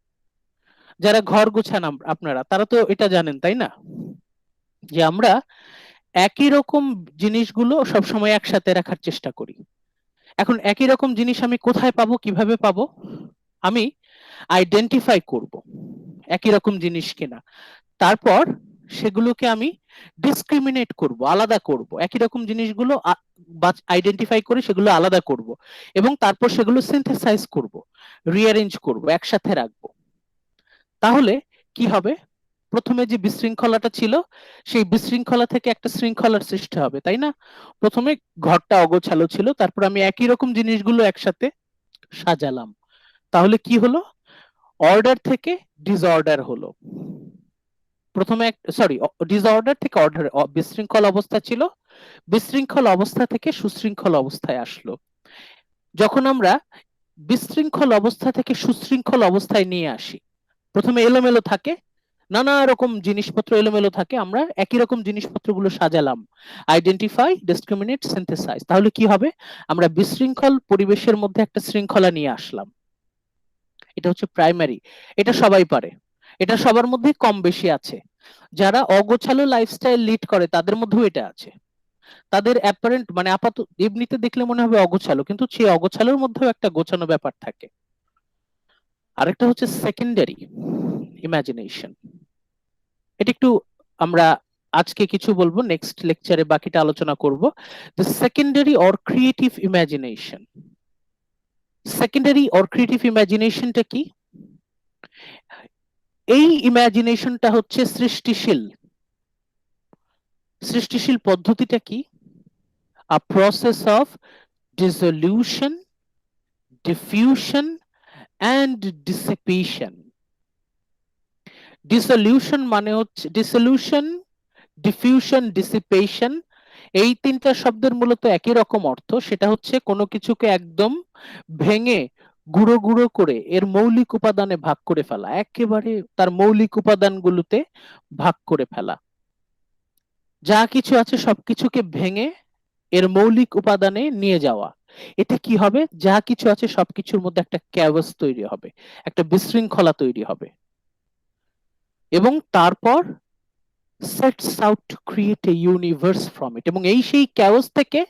S1: যারা ঘর গুছান আপনারা, তারা তো এটা জানেন, তাই না? যে আমরা একই রকম জিনিসগুলো সবসময় একসাথে রাখার চেষ্টা করি। এখন একই রকম জিনিস আমি কোথায় পাবো, কিভাবে পাবো? আমি আইডেন্টিফাই করব একই রকম জিনিস কিনা, তারপর সেগুলোকে আমি ডিসক্রিমিনেট করব, আলাদা করব। একই রকম জিনিসগুলো আইডেন্টিফাই করে সেগুলো আলাদা করব, এবং তারপর সেগুলো সিনথেসাইজ করব, রিঅ্যারেঞ্জ করব, একসাথে রাখবো। তাহলে কি হবে? প্রথমে যে বিশৃঙ্খলাটা ছিল, সেই বিশৃঙ্খলা থেকে একটা শৃঙ্খলার সৃষ্টি হবে, তাই না? প্রথমে ঘরটা অগোছালো ছিল, তারপর আমি একই রকম জিনিসগুলো একসাথে সাজালাম। তাহলে কি হলো? অর্ডার থেকে ডিসঅর্ডার হলো। প্রথমে সরি, ডিসঅর্ডার থেকে অর্ডার, বিশৃঙ্খল অবস্থা ছিল, বিশৃঙ্খল অবস্থা থেকে সুশৃঙ্খল অবস্থায় আসলো। যখন আমরা বিশৃঙ্খল অবস্থা থেকে সুশৃঙ্খল অবস্থায় নিয়ে আসি, প্রথমে এলোমেলো থাকে, নানা রকম জিনিসপত্র এলোমেলো থাকে, আমরা একই রকম জিনিসপত্রগুলো সাজালাম, আইডেন্টিফাই, ডিসক্রিমিনেট, সিনথেসাইজ। তাহলে কি হবে? আমরা বিশৃঙ্খল পরিবেশের মধ্যে একটা শৃঙ্খলা নিয়ে আসলাম। এটা হচ্ছে প্রাইমারি। এটা সবাই পারে, এটা সবার মধ্যে কম বেশি আছে। যারা অগোছালো লাইফস্টাইল লিড করে তাদের মধ্যেও এটা আছে। তাদের অ্যাপারেন্ট মানে আপাতত এমনিতে দেখলে মনে হবে অগোছালো, কিন্তু সেই অগোছালোর মধ্যেও একটা গোছানো ব্যাপার থাকে। আরেকটা হচ্ছে সেকেন্ডারি ইমাজিনেশন। এটা একটু আমরা আজকে কিছু বলবো, নেক্সট লেকচারে বাকিটা আলোচনা করব। The secondary or creative imagination. Secondary or creative ইমাজিনেশনটা কি? এই ইমাজিনেশনটা হচ্ছে সৃষ্টিশীল। সৃষ্টিশীল পদ্ধতিটা কি? A process of dissolution, diffusion and dissipation. Dissolution মানে হচ্ছে dissolution, diffusion, dissipation, এই তিনটা শব্দের মূলত একই রকম অর্থ। সেটা হচ্ছে কোনো কিছুকে একদম ভেঙে গুঁড়ো গুঁড়ো করে এর মৌলিক উপাদানে ভাগ করে ফেলা, একেবারে তার মৌলিক উপাদানগুলোতে ভাগ করে ফেলা। যা কিছু আছে সবকিছুকে ভেঙে এর মৌলিক উপাদানে নিয়ে যাওয়া। এতে কি হবে? যা কিছু আছে সবকিছুর মধ্যে একটা ক্যাওস তৈরি হবে, একটা বিশৃঙ্খলা তৈরি হবে, এবং তারপর sets out to create a universe from it, এবং এই সেই ক্যাওস থেকে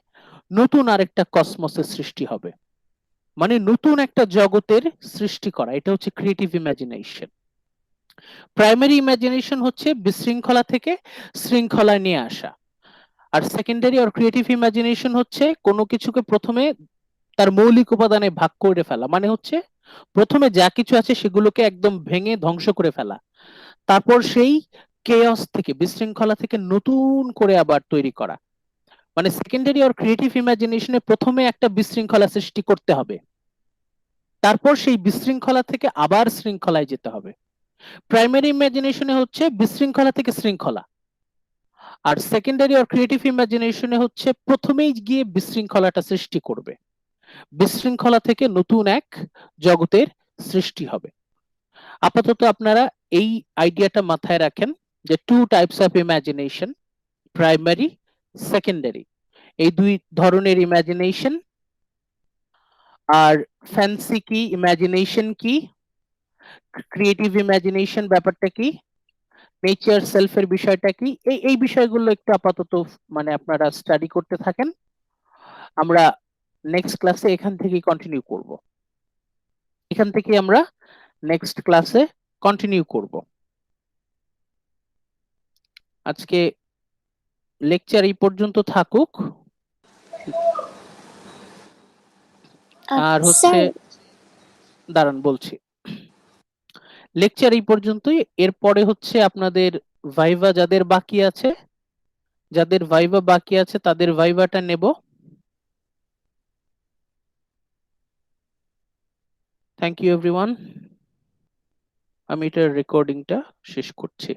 S1: নতুন আরেকটা কসমসের সৃষ্টি হবে, মানে নতুন একটা জগতের সৃষ্টি করা। এটা হচ্ছে ক্রিয়েটিভ ইমাজিনেশন। প্রাইমারি ইমাজিনেশন হচ্ছে বিশৃঙ্খলা থেকে শৃঙ্খলায় নিয়ে আসা, আর সেকেন্ডারি অর ক্রিয়েটিভ ইমাজিনেশন হচ্ছে কোনো কিছুকে প্রথমে তার মৌলিক উপাদানে ভাগ করে ফেলা, মানে হচ্ছে প্রথমে যা কিছু আছে সেগুলোকে একদম ভেঙে ধ্বংস করে ফেলা, তারপর সেই কেয়স থেকে, বিশৃঙ্খলা থেকে নতুন করে আবার তৈরি করা। মানে সেকেন্ডারি অর ক্রিয়েটিভ ইমাজিনেশনে প্রথমে একটা বিশৃঙ্খলা সৃষ্টি করতে হবে, তারপর সেই বিশৃঙ্খলা থেকে আবার শৃঙ্খলায় যেতে হবে। প্রাইমারি ইমাজিনেশনে হচ্ছে বিশৃঙ্খলা থেকে শৃঙ্খলা, আর সেকেন্ডারি অর ক্রিয়েটিভ ইমাজিনেশনে হচ্ছে প্রথমেই গিয়ে বিশৃঙ্খলাটা সৃষ্টি করবে, বিশৃঙ্খলা থেকে নতুন এক জগতের সৃষ্টি হবে। আপাতত আপনারা এই আইডিয়াটা মাথায় রাখেন যে two types of imagination, primary, secondary, এই দুই ধরনের ইমাজিনেশন। আর ফ্যান্সি কি, ইমাজিনেশন কি, ক্রিয়েটিভ ইমাজিনেশন ব্যাপারটা কি, নেচার সেলফের বিষয়টা কি, এই বিষয়গুলো একটু আপাতত মানে আপনারা স্টাডি করতে থাকেন। আমরা নেক্সট ক্লাসে এখান থেকেই কন্টিনিউ করব, এখান থেকে আমরা নেক্সট ক্লাসে কন্টিনিউ করব। আজকে লেকচার এই পর্যন্ত থাকুক। আর হচ্ছে দাঁড়ান বলছি, লেকচার এই পর্যন্তই। এরপরে হচ্ছে আপনাদের ভাইভা যাদের বাকি আছে, তাদের ভাইভাটা নেব। থ্যাংক ইউ এভরিওয়ান, আমি এটার রেকর্ডিংটা শেষ করছি।